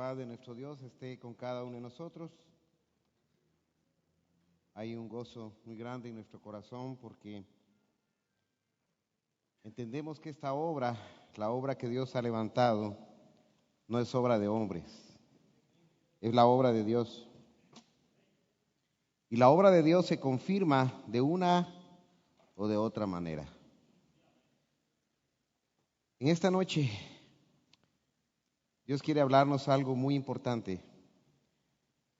paz de nuestro Dios esté con cada uno de nosotros. Hay un gozo muy grande en nuestro corazón porque entendemos que esta obra, la obra que Dios ha levantado, no es obra de hombres, es la obra de Dios. Y la obra de Dios se confirma de una o de otra manera. En esta noche, Dios quiere hablarnos algo muy importante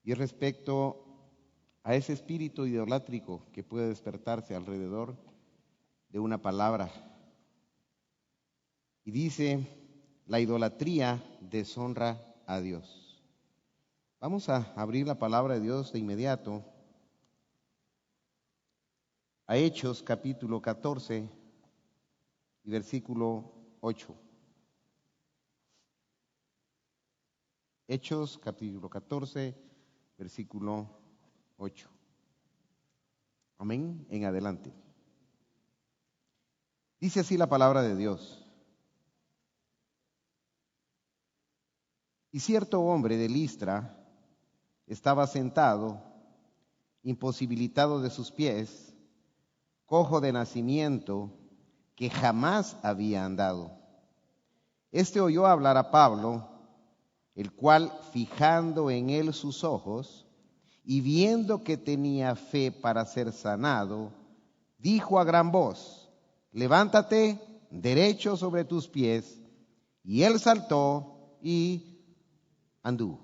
y es respecto a ese espíritu idolátrico que puede despertarse alrededor de una palabra. Y dice, la idolatría deshonra a Dios. Vamos a abrir la palabra de Dios de inmediato a Hechos capítulo 14 y versículo 8. Hechos capítulo 14, versículo 8. Amén, en adelante. Dice así la palabra de Dios. Y cierto hombre de Listra estaba sentado, imposibilitado de sus pies, cojo de nacimiento, que jamás había andado. Este oyó hablar a Pablo, el cual, fijando en él sus ojos y viendo que tenía fe para ser sanado, dijo a gran voz, levántate derecho sobre tus pies. Y él saltó y anduvo.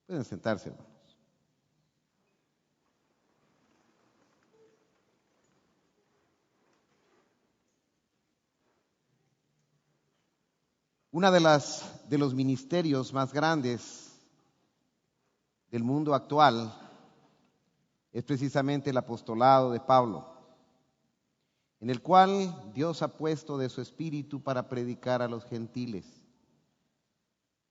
Pueden sentarse, hermanos. Una de los ministerios más grandes del mundo actual es precisamente el apostolado de Pablo, en el cual Dios ha puesto de su espíritu para predicar a los gentiles.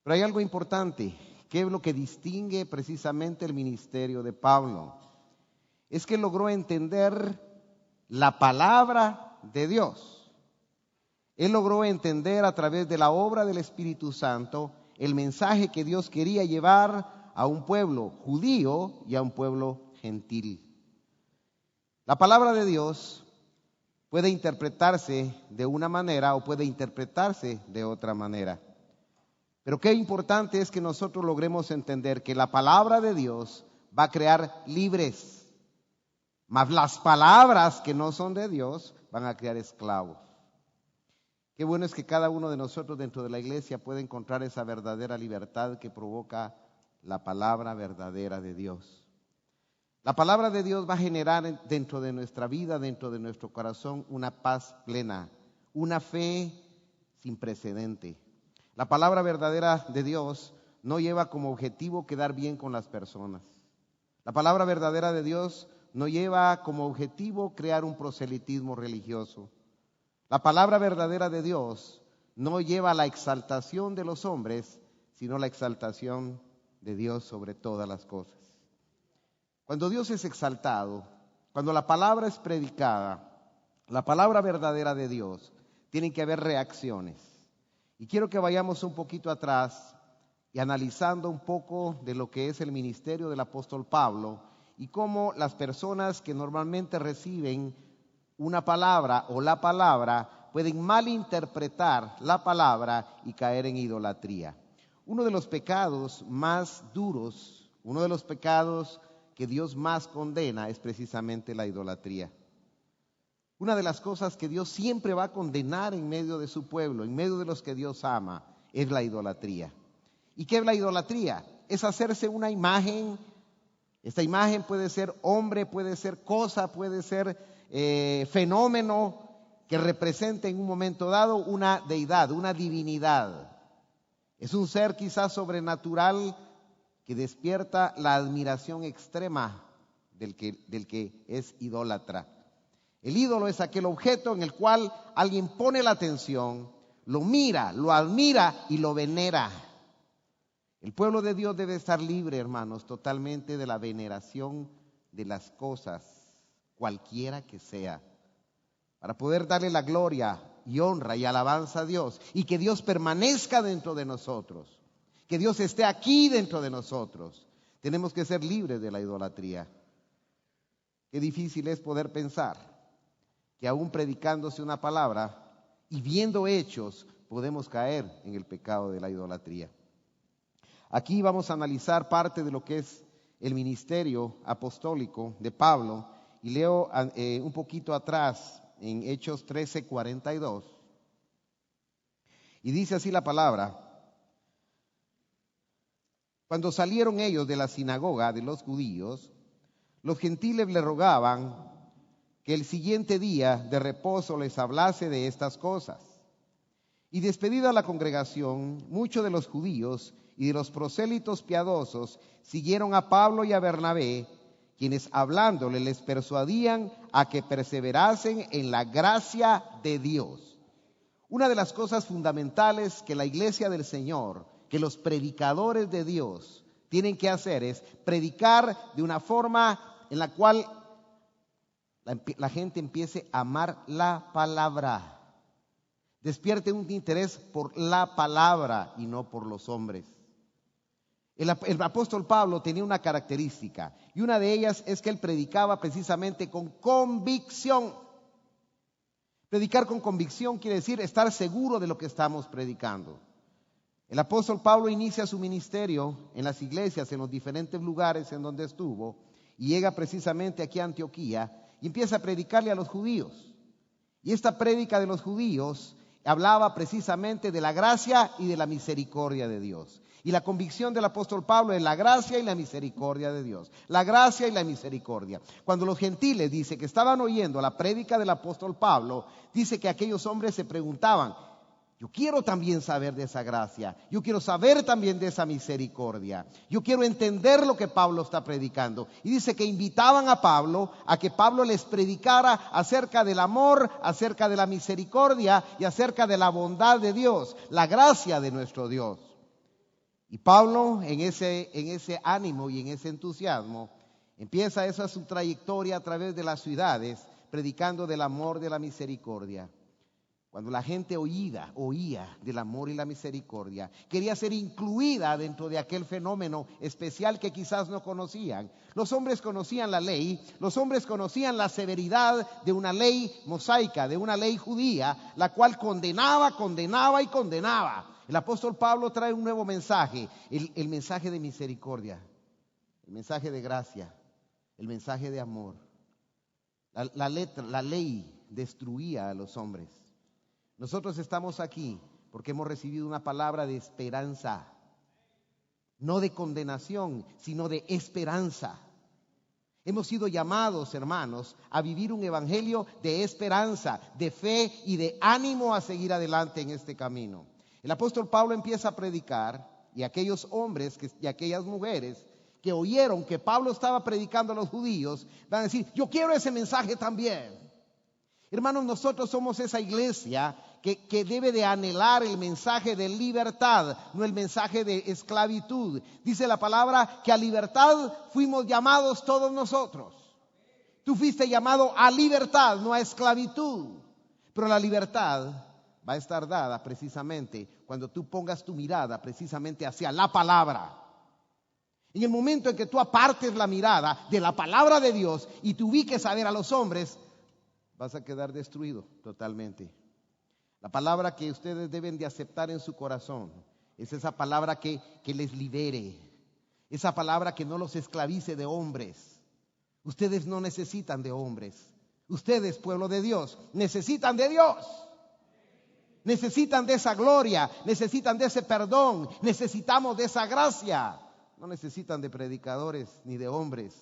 Pero hay algo importante, que es lo que distingue precisamente el ministerio de Pablo. Es que logró entender la palabra de Dios. Él logró entender a través de la obra del Espíritu Santo el mensaje que Dios quería llevar a un pueblo judío y a un pueblo gentil. La palabra de Dios puede interpretarse de una manera o puede interpretarse de otra manera. Pero qué importante es que nosotros logremos entender que la palabra de Dios va a crear libres, mas las palabras que no son de Dios van a crear esclavos. Qué bueno es que cada uno de nosotros dentro de la iglesia puede encontrar esa verdadera libertad que provoca la palabra verdadera de Dios. La palabra de Dios va a generar dentro de nuestra vida, dentro de nuestro corazón, una paz plena, una fe sin precedente. La palabra verdadera de Dios no lleva como objetivo quedar bien con las personas. La palabra verdadera de Dios no lleva como objetivo crear un proselitismo religioso. La palabra verdadera de Dios no lleva la exaltación de los hombres, sino la exaltación de Dios sobre todas las cosas. Cuando Dios es exaltado, cuando la palabra es predicada, la palabra verdadera de Dios, tienen que haber reacciones. Y quiero que vayamos un poquito atrás y analizando un poco de lo que es el ministerio del apóstol Pablo y cómo las personas que normalmente reciben una palabra o la palabra pueden malinterpretar la palabra y caer en idolatría. Uno de los pecados más duros, uno de los pecados que Dios más condena es precisamente la idolatría. Una de las cosas que Dios siempre va a condenar en medio de su pueblo, en medio de los que Dios ama, es la idolatría. ¿Y qué es la idolatría? Es hacerse una imagen. Esta imagen puede ser hombre, puede ser cosa, puede ser fenómeno que representa en un momento dado una deidad, una divinidad. Es un ser quizás sobrenatural que despierta la admiración extrema del que es idólatra. El ídolo es aquel objeto en el cual alguien pone la atención, lo mira, lo admira y lo venera. El pueblo de Dios debe estar libre, hermanos, totalmente de la veneración de las cosas, cualquiera que sea, para poder darle la gloria y honra y alabanza a Dios y que Dios permanezca dentro de nosotros. que Dios esté aquí dentro de nosotros. Tenemos que ser libres de la idolatría. Qué difícil es poder pensar que aún predicándose una palabra y viendo hechos, podemos caer en el pecado de la idolatría. Aquí vamos a analizar parte de lo que es el ministerio apostólico de Pablo, y leo un poquito atrás en Hechos 13:42, y dice así la palabra: cuando salieron ellos de la sinagoga de los judíos, los gentiles le rogaban que el siguiente día de reposo les hablase de estas cosas. Y despedida la congregación, muchos de los judíos y de los prosélitos piadosos siguieron a Pablo y a Bernabé, quienes hablándole les persuadían a que perseverasen en la gracia de Dios. Una de las cosas fundamentales que la iglesia del Señor, que los predicadores de Dios tienen que hacer, es predicar de una forma en la cual la gente empiece a amar la palabra. Despierte un interés por la palabra y no por los hombres. El apóstol Pablo tenía una característica, y una de ellas es que él predicaba precisamente con convicción. Predicar con convicción quiere decir estar seguro de lo que estamos predicando. El apóstol Pablo inicia su ministerio en las iglesias, en los diferentes lugares en donde estuvo, y llega precisamente aquí a Antioquía y empieza a predicarle a los judíos. Y esta prédica de los judíos hablaba precisamente de la gracia y de la misericordia de Dios. Y la convicción del apóstol Pablo es la gracia y la misericordia de Dios. La gracia y la misericordia. Cuando los gentiles, dice, que estaban oyendo la prédica del apóstol Pablo, dice que aquellos hombres se preguntaban: yo quiero también saber de esa gracia, yo quiero saber también de esa misericordia, yo quiero entender lo que Pablo está predicando. Y dice que invitaban a Pablo a que Pablo les predicara acerca del amor, acerca de la misericordia y acerca de la bondad de Dios, la gracia de nuestro Dios. Y Pablo, en ese ánimo y en ese entusiasmo, empieza esa su trayectoria a través de las ciudades, predicando del amor, de la misericordia. Cuando la gente oía del amor y la misericordia, quería ser incluida dentro de aquel fenómeno especial que quizás no conocían. Los hombres conocían la ley, los hombres conocían la severidad de una ley mosaica, de una ley judía, la cual condenaba, condenaba y condenaba. El apóstol Pablo trae un nuevo mensaje, el mensaje de misericordia, el mensaje de gracia, el mensaje de amor. La ley destruía a los hombres. Nosotros estamos aquí porque hemos recibido una palabra de esperanza, no de condenación, sino de esperanza. Hemos sido llamados, hermanos, a vivir un evangelio de esperanza, de fe y de ánimo a seguir adelante en este camino. El apóstol Pablo empieza a predicar, y aquellos hombres y aquellas mujeres que oyeron que Pablo estaba predicando a los judíos van a decir: yo quiero ese mensaje también. Hermanos, nosotros somos esa iglesia que debe de anhelar el mensaje de libertad, no el mensaje de esclavitud. Dice la palabra que a libertad fuimos llamados todos nosotros. Tú fuiste llamado a libertad, no a esclavitud. Pero la libertad va a estar dada precisamente cuando tú pongas tu mirada precisamente hacia la palabra. En el momento en que tú apartes la mirada de la palabra de Dios y te ubiques a ver a los hombres, vas a quedar destruido totalmente. La palabra que ustedes deben de aceptar en su corazón es esa palabra que les libere, esa palabra que no los esclavice de hombres. Ustedes no necesitan de hombres. Ustedes, pueblo de Dios, necesitan de Dios. Necesitan de esa gloria, necesitan de ese perdón, necesitamos de esa gracia. No necesitan de predicadores ni de hombres.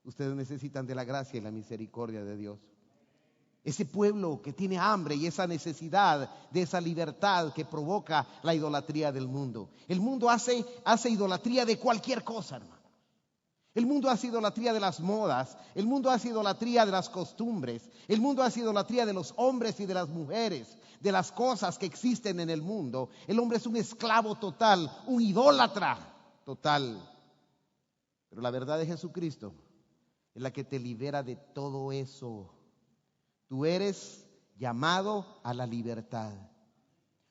Ustedes necesitan de la gracia y la misericordia de Dios. Ese pueblo que tiene hambre y esa necesidad de esa libertad que provoca la idolatría del mundo. El mundo hace idolatría de cualquier cosa, hermano. El mundo hace idolatría de las modas. El mundo hace idolatría de las costumbres. El mundo hace idolatría de los hombres y de las mujeres, de las cosas que existen en el mundo. El hombre es un esclavo total, un idólatra total. Pero la verdad de Jesucristo es la que te libera de todo eso. Tú eres llamado a la libertad.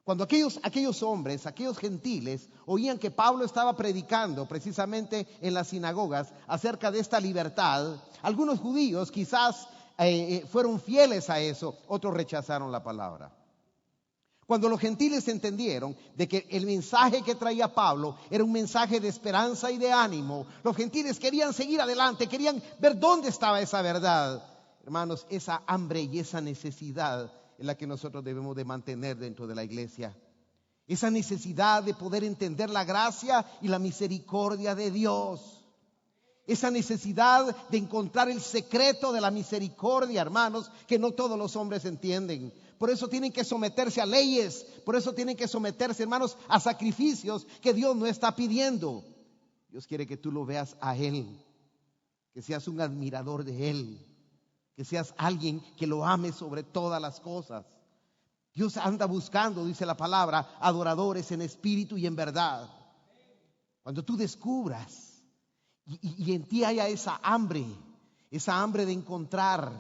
Cuando aquellos hombres, aquellos gentiles, oían que Pablo estaba predicando precisamente en las sinagogas acerca de esta libertad, algunos judíos quizás fueron fieles a eso, otros rechazaron la palabra. Cuando los gentiles entendieron de que el mensaje que traía Pablo era un mensaje de esperanza y de ánimo, los gentiles querían seguir adelante, querían ver dónde estaba esa verdad. Hermanos, esa hambre y esa necesidad es la que nosotros debemos de mantener dentro de la iglesia. Esa necesidad de poder entender la gracia y la misericordia de Dios. Esa necesidad de encontrar el secreto de la misericordia, hermanos, que no todos los hombres entienden. Por eso tienen que someterse a leyes, por eso tienen que someterse, hermanos, a sacrificios que Dios no está pidiendo. Dios quiere que tú lo veas a Él, que seas un admirador de Él, que seas alguien que lo ame sobre todas las cosas. Dios anda buscando, dice la palabra, adoradores en espíritu y en verdad. Cuando tú descubras y en ti haya esa hambre de encontrar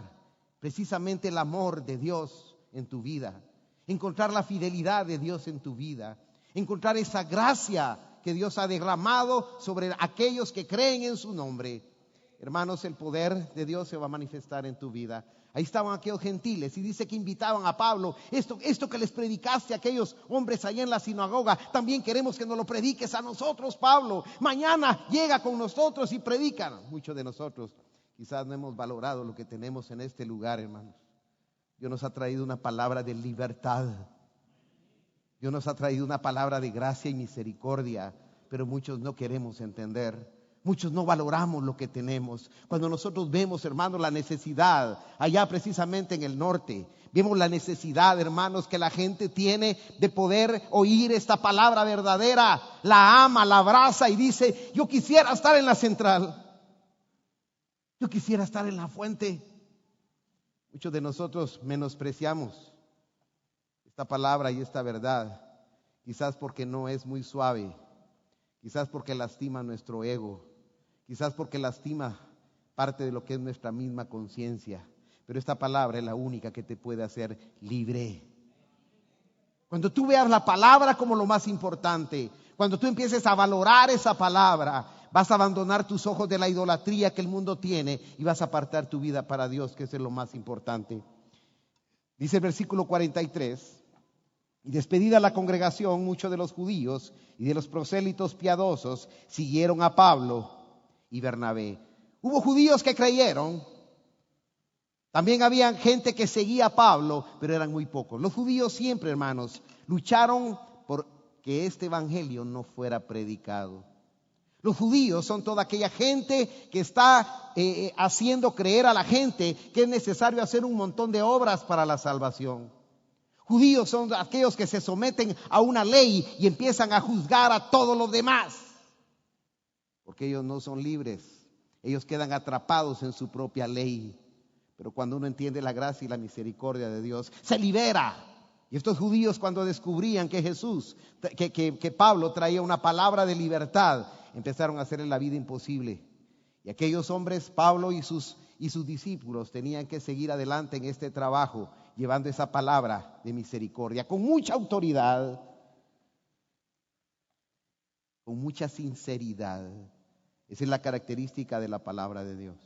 precisamente el amor de Dios en tu vida, encontrar la fidelidad de Dios en tu vida, encontrar esa gracia que Dios ha derramado sobre aquellos que creen en su nombre. Hermanos, el poder de Dios se va a manifestar en tu vida. Ahí estaban aquellos gentiles y dice que invitaban a Pablo. Esto que les predicaste a aquellos hombres allá en la sinagoga, también queremos que nos lo prediques a nosotros, Pablo. Mañana llega con nosotros y predican. Muchos de nosotros quizás no hemos valorado lo que tenemos en este lugar, hermanos. Dios nos ha traído una palabra de libertad. Dios nos ha traído una palabra de gracia y misericordia, pero muchos no queremos entender. Muchos no valoramos lo que tenemos. Cuando nosotros vemos, hermanos, la necesidad allá precisamente en el norte, vemos la necesidad, hermanos, que la gente tiene de poder oír esta palabra verdadera. La ama, la abraza y dice: yo quisiera estar en la central. Yo quisiera estar en la fuente. Muchos de nosotros menospreciamos esta palabra y esta verdad, quizás porque no es muy suave, quizás porque lastima nuestro ego, quizás porque lastima parte de lo que es nuestra misma conciencia. Pero esta palabra es la única que te puede hacer libre. Cuando tú veas la palabra como lo más importante, cuando tú empieces a valorar esa palabra, vas a abandonar tus ojos de la idolatría que el mundo tiene y vas a apartar tu vida para Dios, que eso es lo más importante. Dice el versículo 43. Y despedida la congregación, muchos de los judíos y de los prosélitos piadosos siguieron a Pablo y Bernabé. Hubo judíos que creyeron. También había gente que seguía a Pablo, pero eran muy pocos. Los judíos siempre, hermanos, lucharon por que este evangelio no fuera predicado. Los judíos son toda aquella gente que está haciendo creer a la gente que es necesario hacer un montón de obras para la salvación. Judíos son aquellos que se someten a una ley y empiezan a juzgar a todos los demás. Porque ellos no son libres. Ellos quedan atrapados en su propia ley. Pero cuando uno entiende la gracia y la misericordia de Dios, se libera. Y estos judíos, cuando descubrían que que Pablo traía una palabra de libertad, empezaron a hacerle la vida imposible. Y aquellos hombres, Pablo y sus discípulos, tenían que seguir adelante en este trabajo, llevando esa palabra de misericordia con mucha autoridad, con mucha sinceridad. Esa es la característica de la palabra de Dios.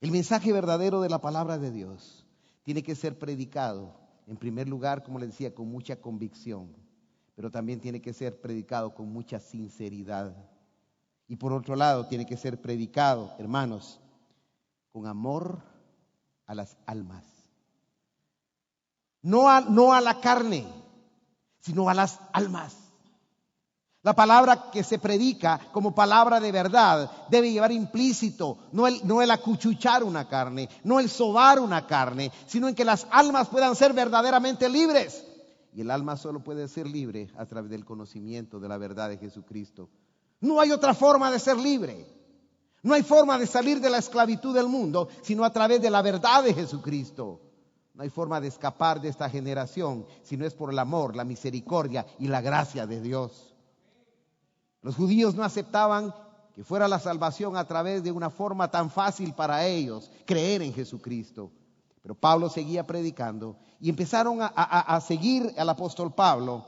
El mensaje verdadero de la palabra de Dios tiene que ser predicado, en primer lugar, como les decía, con mucha convicción, pero también tiene que ser predicado con mucha sinceridad. Y por otro lado, tiene que ser predicado, hermanos, con amor a las almas. No a la carne, sino a las almas. La palabra que se predica como palabra de verdad debe llevar implícito, no el acuchuchar una carne, no el sobar una carne, sino en que las almas puedan ser verdaderamente libres. Y el alma solo puede ser libre a través del conocimiento de la verdad de Jesucristo. No hay otra forma de ser libre. No hay forma de salir de la esclavitud del mundo, sino a través de la verdad de Jesucristo. No hay forma de escapar de esta generación, si no es por el amor, la misericordia y la gracia de Dios. Los judíos no aceptaban que fuera la salvación a través de una forma tan fácil para ellos, creer en Jesucristo. Pero Pablo seguía predicando y empezaron a seguir al apóstol Pablo.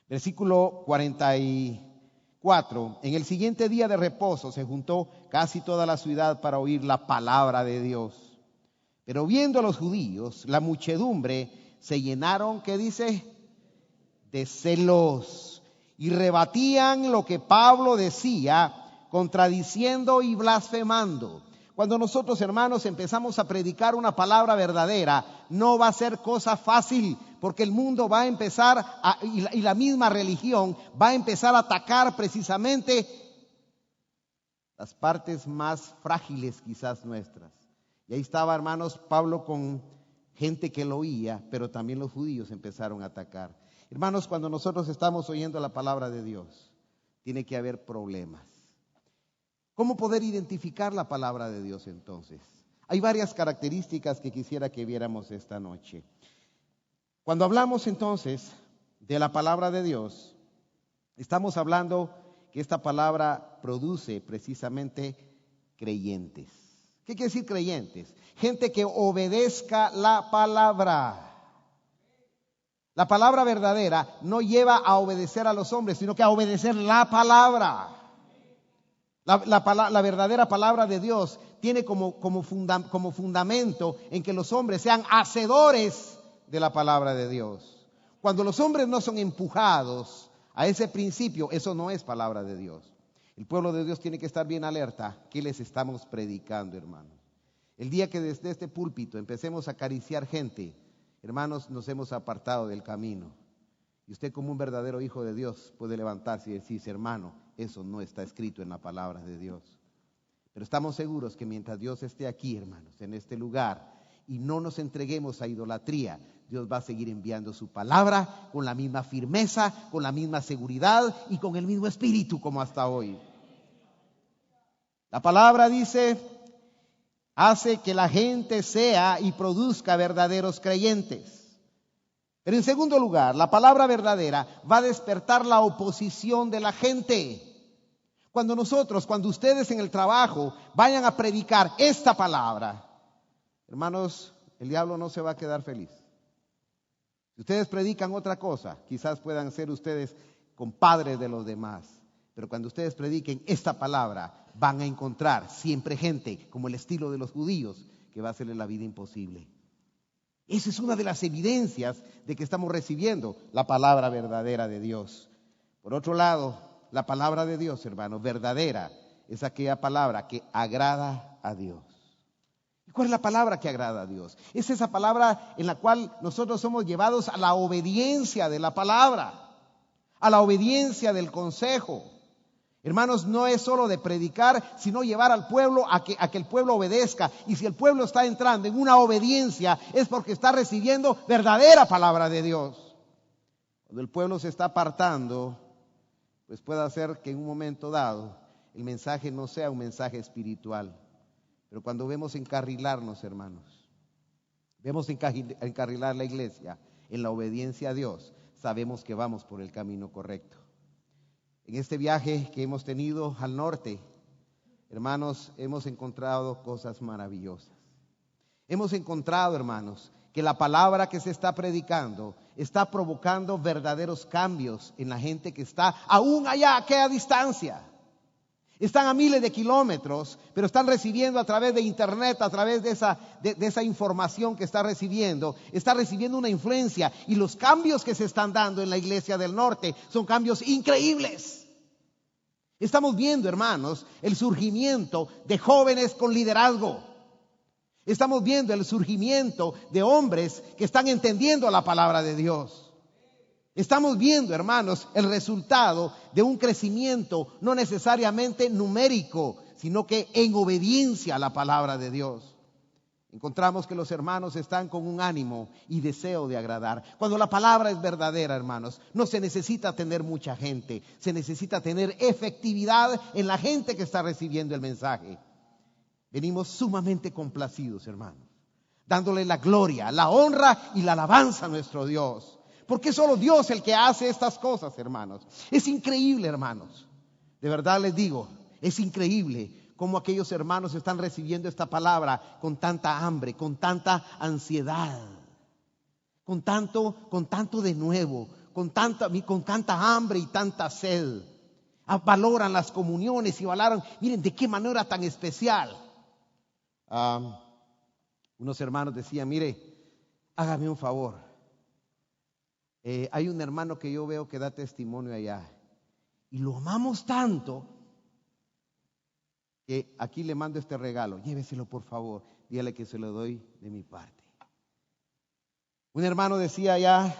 Versículo 44. En el siguiente día de reposo se juntó casi toda la ciudad para oír la palabra de Dios. Pero viendo a los judíos, la muchedumbre se llenaron, ¿qué dice? De celos. Y rebatían lo que Pablo decía, contradiciendo y blasfemando. Cuando nosotros, hermanos, empezamos a predicar una palabra verdadera, no va a ser cosa fácil, porque el mundo va a empezar, y la misma religión va a empezar a atacar precisamente las partes más frágiles quizás nuestras. Y ahí estaba, hermanos, Pablo con gente que lo oía, pero también los judíos empezaron a atacar. Hermanos, cuando nosotros estamos oyendo la palabra de Dios, tiene que haber problemas. ¿Cómo poder identificar la palabra de Dios entonces? Hay varias características que quisiera que viéramos esta noche. Cuando hablamos entonces de la palabra de Dios, estamos hablando que esta palabra produce precisamente creyentes. ¿Qué quiere decir creyentes? Gente que obedezca la palabra. La palabra verdadera no lleva a obedecer a los hombres, sino que a obedecer la palabra. La verdadera palabra de Dios tiene como fundamento en que los hombres sean hacedores de la palabra de Dios. Cuando los hombres no son empujados a ese principio, eso no es palabra de Dios. El pueblo de Dios tiene que estar bien alerta. ¿Qué les estamos predicando, hermanos? El día que desde este púlpito empecemos a acariciar gente, hermanos, nos hemos apartado del camino. Y usted, como un verdadero hijo de Dios, puede levantarse y decir: hermano, eso no está escrito en la palabra de Dios. Pero estamos seguros que mientras Dios esté aquí, hermanos, en este lugar, y no nos entreguemos a idolatría, Dios va a seguir enviando su palabra con la misma firmeza, con la misma seguridad y con el mismo espíritu como hasta hoy. La palabra dice: hace que la gente sea y produzca verdaderos creyentes. Pero en segundo lugar, la palabra verdadera va a despertar la oposición de la gente. Cuando ustedes en el trabajo vayan a predicar esta palabra, hermanos, el diablo no se va a quedar feliz. Si ustedes predican otra cosa, quizás puedan ser ustedes compadres de los demás. Pero cuando ustedes prediquen esta palabra, van a encontrar siempre gente, como el estilo de los judíos, que va a hacerle la vida imposible. Esa es una de las evidencias de que estamos recibiendo la palabra verdadera de Dios. Por otro lado, la palabra de Dios, hermanos, verdadera, es aquella palabra que agrada a Dios. ¿Y cuál es la palabra que agrada a Dios? Es esa palabra en la cual nosotros somos llevados a la obediencia de la palabra, a la obediencia del consejo. Hermanos, no es solo de predicar, sino llevar al pueblo a que el pueblo obedezca. Y si el pueblo está entrando en una obediencia, es porque está recibiendo verdadera palabra de Dios. Cuando el pueblo se está apartando, pues puede hacer que en un momento dado el mensaje no sea un mensaje espiritual. Pero cuando vemos encarrilarnos, hermanos, vemos encarrilar la iglesia en la obediencia a Dios, sabemos que vamos por el camino correcto. En este viaje que hemos tenido al norte, hermanos, hemos encontrado cosas maravillosas. Hemos encontrado, hermanos, que la palabra que se está predicando está provocando verdaderos cambios en la gente que está aún allá, a aquella distancia. Están a miles de kilómetros, pero están recibiendo a través de internet, a través de esa información que está recibiendo una influencia. Y los cambios que se están dando en la iglesia del norte son cambios increíbles. Estamos viendo, hermanos, el surgimiento de jóvenes con liderazgo. Estamos viendo el surgimiento de hombres que están entendiendo la palabra de Dios. Estamos viendo, hermanos, el resultado de un crecimiento no necesariamente numérico, sino que en obediencia a la palabra de Dios. Encontramos que los hermanos están con un ánimo y deseo de agradar. Cuando la palabra es verdadera, hermanos, no se necesita tener mucha gente, se necesita tener efectividad en la gente que está recibiendo el mensaje. Venimos sumamente complacidos, hermanos, dándole la gloria, la honra y la alabanza a nuestro Dios. Porque es solo Dios el que hace estas cosas, hermanos. Es increíble, hermanos. De verdad les digo, es increíble cómo aquellos hermanos están recibiendo esta palabra con tanta hambre, con tanta ansiedad, con tanto de nuevo, con tanta hambre y tanta sed. Valoran las comuniones y valoran, miren de qué manera tan especial. Unos hermanos decían, mire, hágame un favor. Hay un hermano que yo veo que da testimonio allá y lo amamos tanto que aquí le mando este regalo. Lléveselo por favor, dígale que se lo doy de mi parte. Un hermano decía allá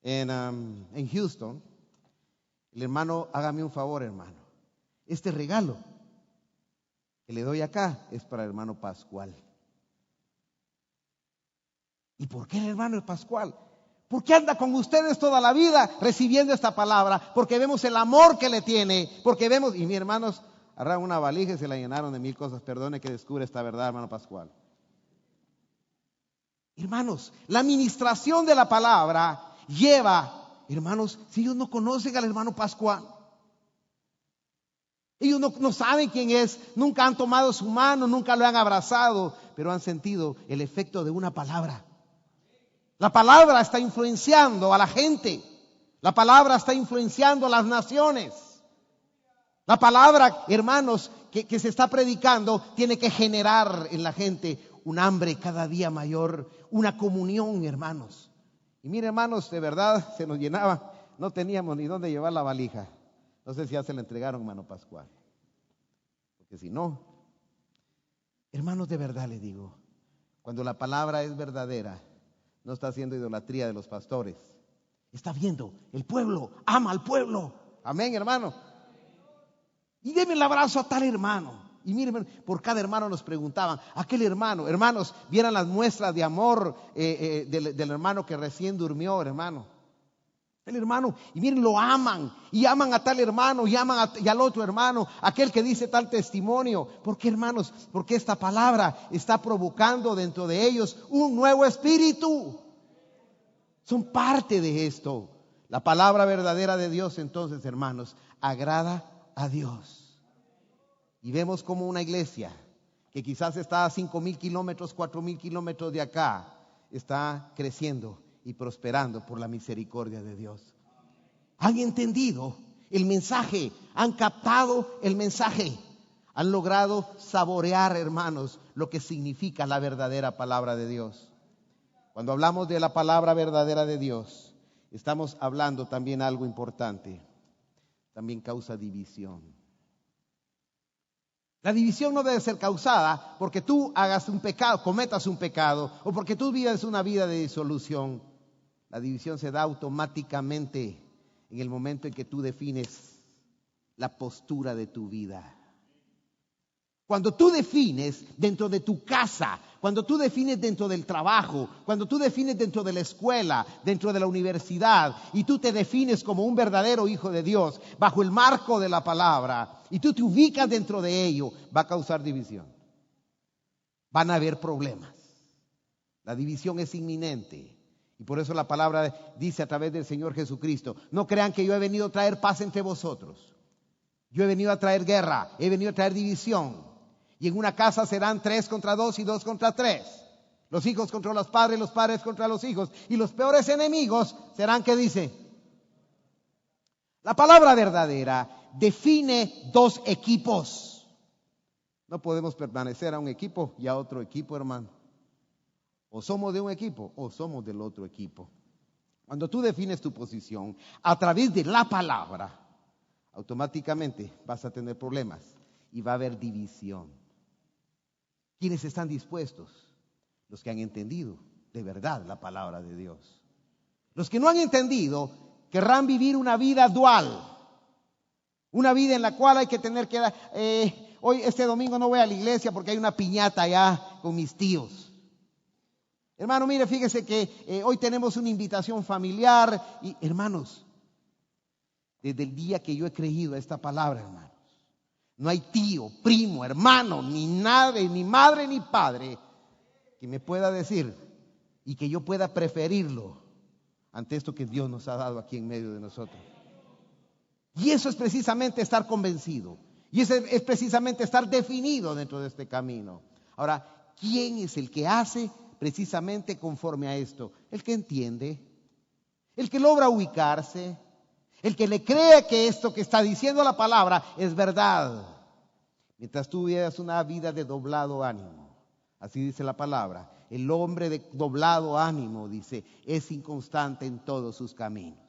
en Houston, el hermano, hágame un favor, hermano. Este regalo que le doy acá es para el hermano Pascual. ¿Y por qué el hermano Pascual? Porque anda con ustedes toda la vida recibiendo esta palabra, porque vemos el amor que le tiene, porque vemos, y mis hermanos agarraron una valija y se la llenaron de 1000 cosas. Perdone que descubre esta verdad, hermano Pascual. Hermanos, la administración de la palabra lleva, hermanos, si ellos no conocen al hermano Pascual, ellos no saben quién es, nunca han tomado su mano, nunca lo han abrazado, pero han sentido el efecto de una palabra. La palabra está influenciando a la gente. La palabra está influenciando a las naciones. La palabra, hermanos, que se está predicando, tiene que generar en la gente un hambre cada día mayor, una comunión, hermanos. Y mire, hermanos, de verdad se nos llenaba. No teníamos ni dónde llevar la valija. No sé si ya se la entregaron, hermano Pascual. Porque si no, hermanos, de verdad les digo, cuando la palabra es verdadera, no está haciendo idolatría de los pastores. Está viendo, el pueblo ama al pueblo. Amén, hermano. Y denme el abrazo a tal hermano. Y miren, por cada hermano nos preguntaban, aquel hermano, hermanos, vieran las muestras de amor del hermano que recién durmió, hermano. El hermano, y miren, lo aman, y aman a tal hermano, y aman y al otro hermano, aquel que dice tal testimonio. ¿Por qué, hermanos? Porque esta palabra está provocando dentro de ellos un nuevo espíritu. Son parte de esto. La palabra verdadera de Dios, entonces, hermanos, agrada a Dios. Y vemos como una iglesia que quizás está a 5,000 kilómetros, 4,000 kilómetros de acá, está creciendo y prosperando por la misericordia de Dios. Han entendido el mensaje, han captado el mensaje, han logrado saborear, hermanos, lo que significa la verdadera palabra de Dios. Cuando hablamos de la palabra verdadera de Dios, estamos hablando también algo importante, también causa división. La división no debe ser causada porque tú hagas un pecado, cometas un pecado, o porque tú vivas una vida de disolución. La división se da automáticamente en el momento en que tú defines la postura de tu vida. Cuando tú defines dentro de tu casa, cuando tú defines dentro del trabajo, cuando tú defines dentro de la escuela, dentro de la universidad, y tú te defines como un verdadero hijo de Dios, bajo el marco de la palabra, y tú te ubicas dentro de ello, va a causar división. Van a haber problemas. La división es inminente. Y por eso la palabra dice a través del Señor Jesucristo, no crean que yo he venido a traer paz entre vosotros. Yo he venido a traer guerra, he venido a traer división. Y en una casa serán 3 contra 2 y 2 contra 3. Los hijos contra los padres contra los hijos. Y los peores enemigos serán, ¿qué dice? La palabra verdadera define 2 equipos. No podemos permanecer a un equipo y a otro equipo, hermano. O somos de un equipo o somos del otro equipo. Cuando tú defines tu posición a través de la palabra, automáticamente vas a tener problemas y va a haber división. ¿Quiénes están dispuestos? Los que han entendido de verdad la palabra de Dios. Los que no han entendido querrán vivir una vida dual. Una vida en la cual hay que tener que... hoy, este domingo no voy a la iglesia porque hay una piñata allá con mis tíos. Hermano, mire, fíjese que hoy tenemos una invitación familiar. Y hermanos, desde el día que yo he creído a esta palabra, hermanos, no hay tío, primo, hermano, ni madre, ni padre que me pueda decir y que yo pueda preferirlo ante esto que Dios nos ha dado aquí en medio de nosotros. Y eso es precisamente estar convencido. Y ese es precisamente estar definido dentro de este camino. Ahora, ¿quién es el que hace precisamente conforme a esto? El que entiende, el que logra ubicarse, el que le cree que esto que está diciendo la palabra es verdad. Mientras tú vivas una vida de doblado ánimo, así dice la palabra, el hombre de doblado ánimo, dice, es inconstante en todos sus caminos.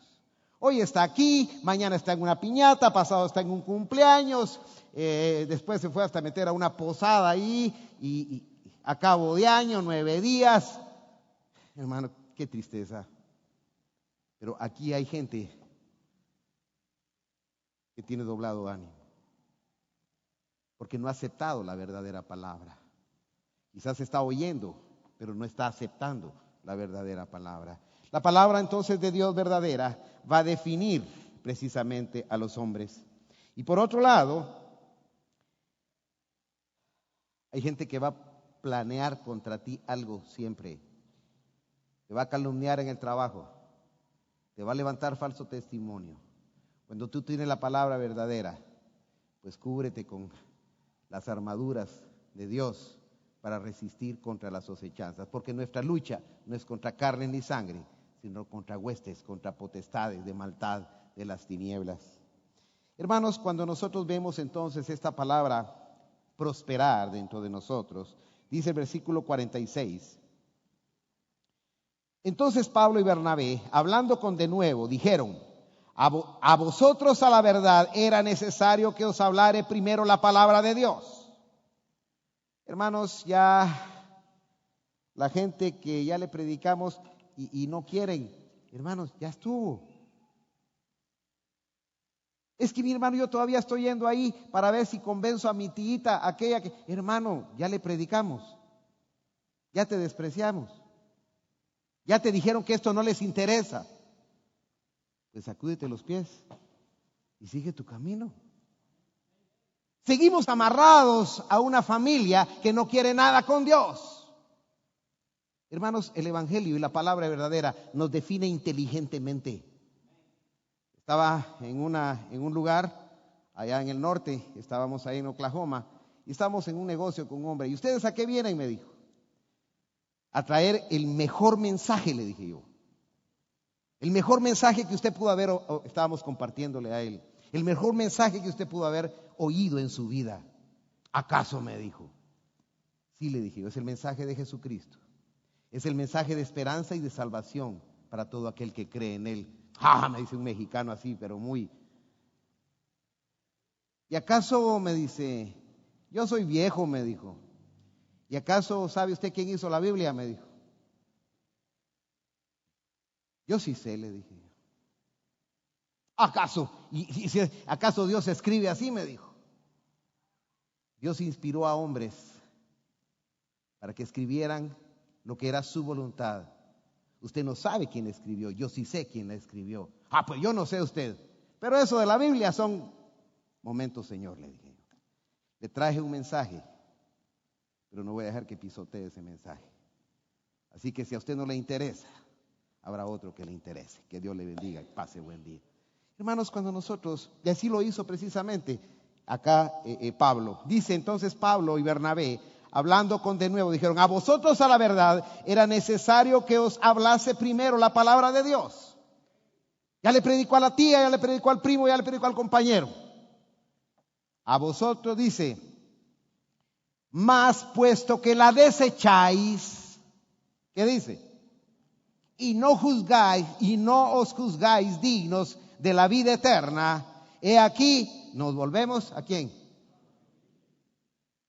Hoy está aquí, mañana está en una piñata, pasado está en un cumpleaños, después se fue hasta meter a una posada ahí y a cabo de año, 9 días. Hermano, qué tristeza. Pero aquí hay gente que tiene doblado ánimo, porque no ha aceptado la verdadera palabra. Quizás está oyendo, pero no está aceptando la verdadera palabra. La palabra entonces de Dios verdadera va a definir precisamente a los hombres. Y por otro lado, hay gente que va a planear contra ti algo siempre. Te va a calumniar en el trabajo. Te va a levantar falso testimonio. Cuando tú tienes la palabra verdadera, pues cúbrete con las armaduras de Dios para resistir contra las acechanzas. Porque nuestra lucha no es contra carne ni sangre, sino contra huestes, contra potestades de maldad de las tinieblas. Hermanos, cuando nosotros vemos entonces esta palabra prosperar dentro de nosotros, dice el versículo 46. Entonces Pablo y Bernabé, hablando con denuedo, dijeron: a vosotros a la verdad era necesario que os hablare primero la palabra de Dios. Hermanos, ya la gente que ya le predicamos y no quieren, hermanos, ya estuvo. Es que mi hermano, yo todavía estoy yendo ahí para ver si convenzo a mi tía, aquella que, hermano, ya le predicamos, ya te despreciamos, ya te dijeron que esto no les interesa. Pues sacúdete los pies y sigue tu camino. Seguimos amarrados a una familia que no quiere nada con Dios. Hermanos, el Evangelio y la palabra verdadera nos define inteligentemente. Estaba en un lugar allá en el norte, estábamos ahí en Oklahoma, y estábamos en un negocio con un hombre. ¿Y ustedes a qué vienen?, me dijo. A traer el mejor mensaje, le dije yo. El mejor mensaje que usted pudo haber, estábamos compartiéndole a él, el mejor mensaje que usted pudo haber oído en su vida. ¿Acaso?, me dijo. Sí, le dije yo, es el mensaje de Jesucristo. Es el mensaje de esperanza y de salvación para todo aquel que cree en él. ¡Ah!, me dice un mexicano así, pero muy. ¿Y acaso?, me dice, yo soy viejo, me dijo. ¿Y acaso sabe usted quién hizo la Biblia?, me dijo. Yo sí sé, le dije yo. ¿Acaso? ¿Acaso Dios escribe así?, me dijo. Dios inspiró a hombres para que escribieran lo que era su voluntad. Usted no sabe quién escribió, yo sí sé quién la escribió. Ah, pues yo no sé usted. Pero eso de la Biblia son momentos, Señor, le dije yo. Le traje un mensaje, pero no voy a dejar que pisotee ese mensaje. Así que si a usted no le interesa, habrá otro que le interese. Que Dios le bendiga y pase buen día. Hermanos, cuando nosotros, y así lo hizo precisamente acá Pablo. Dice entonces Pablo y Bernabé, hablando con denuedo, dijeron: a vosotros a la verdad era necesario que os hablase primero la palabra de Dios. Ya le predicó a la tía, ya le predicó al primo, ya le predicó al compañero. A vosotros, dice, mas puesto que la desecháis, ¿qué dice? Y no juzgáis, y no os juzgáis dignos de la vida eterna, he aquí, nos volvemos, ¿a quién?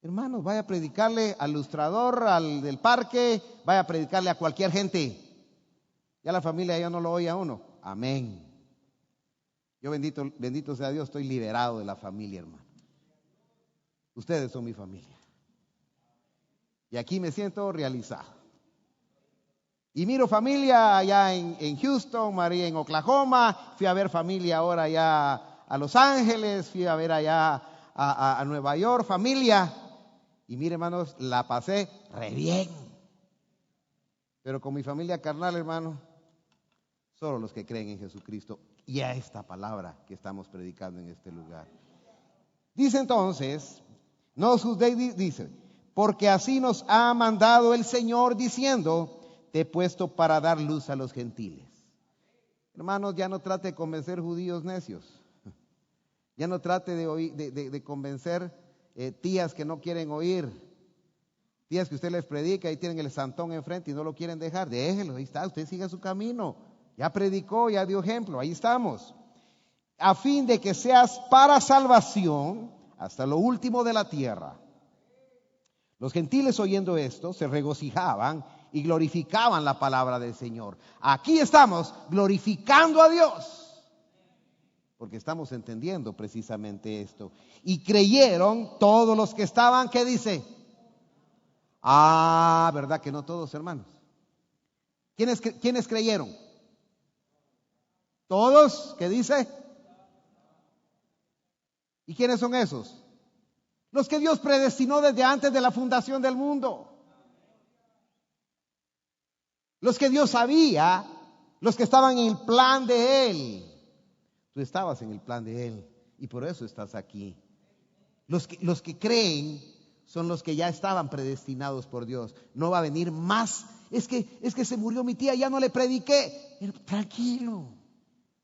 Hermanos, vaya a predicarle al ilustrador, al del parque, vaya a predicarle a cualquier gente. Ya la familia ya no lo oye a uno. Amén. Yo bendito sea Dios, estoy liberado de la familia, hermano. Ustedes son mi familia. Y aquí me siento realizado. Y miro familia allá en Houston, María en Oklahoma, fui a ver familia ahora allá a Los Ángeles, fui a ver allá a Nueva York, familia. Y mire, hermanos, la pasé re bien. Pero con mi familia carnal, hermano, solo los que creen en Jesucristo y a esta palabra que estamos predicando en este lugar. Dice entonces, no os juzguéis, dice, porque así nos ha mandado el Señor diciendo, te he puesto para dar luz a los gentiles. Hermanos, ya no trate de convencer judíos necios. Ya no trate de convencer tías que no quieren oír. Tías que usted les predica y tienen el santón enfrente y no lo quieren dejar. Déjelo, ahí está, usted siga su camino. Ya predicó, ya dio ejemplo, ahí estamos. A fin de que seas para salvación hasta lo último de la tierra. Los gentiles oyendo esto se regocijaban y glorificaban la palabra del Señor. Aquí estamos glorificando a Dios, porque estamos entendiendo precisamente esto. Y creyeron todos los que estaban, ¿qué dice? Ah, ¿verdad que no todos, hermanos? ¿Quiénes creyeron? ¿Todos? ¿Qué dice? ¿Y quiénes son esos? Los que Dios predestinó desde antes de la fundación del mundo. Los que Dios sabía, los que estaban en el plan de Él. Tú estabas en el plan de Él y por eso estás aquí. Los que creen son los que ya estaban predestinados por Dios. No va a venir más. Es que se murió mi tía, ya no le prediqué. Tranquilo.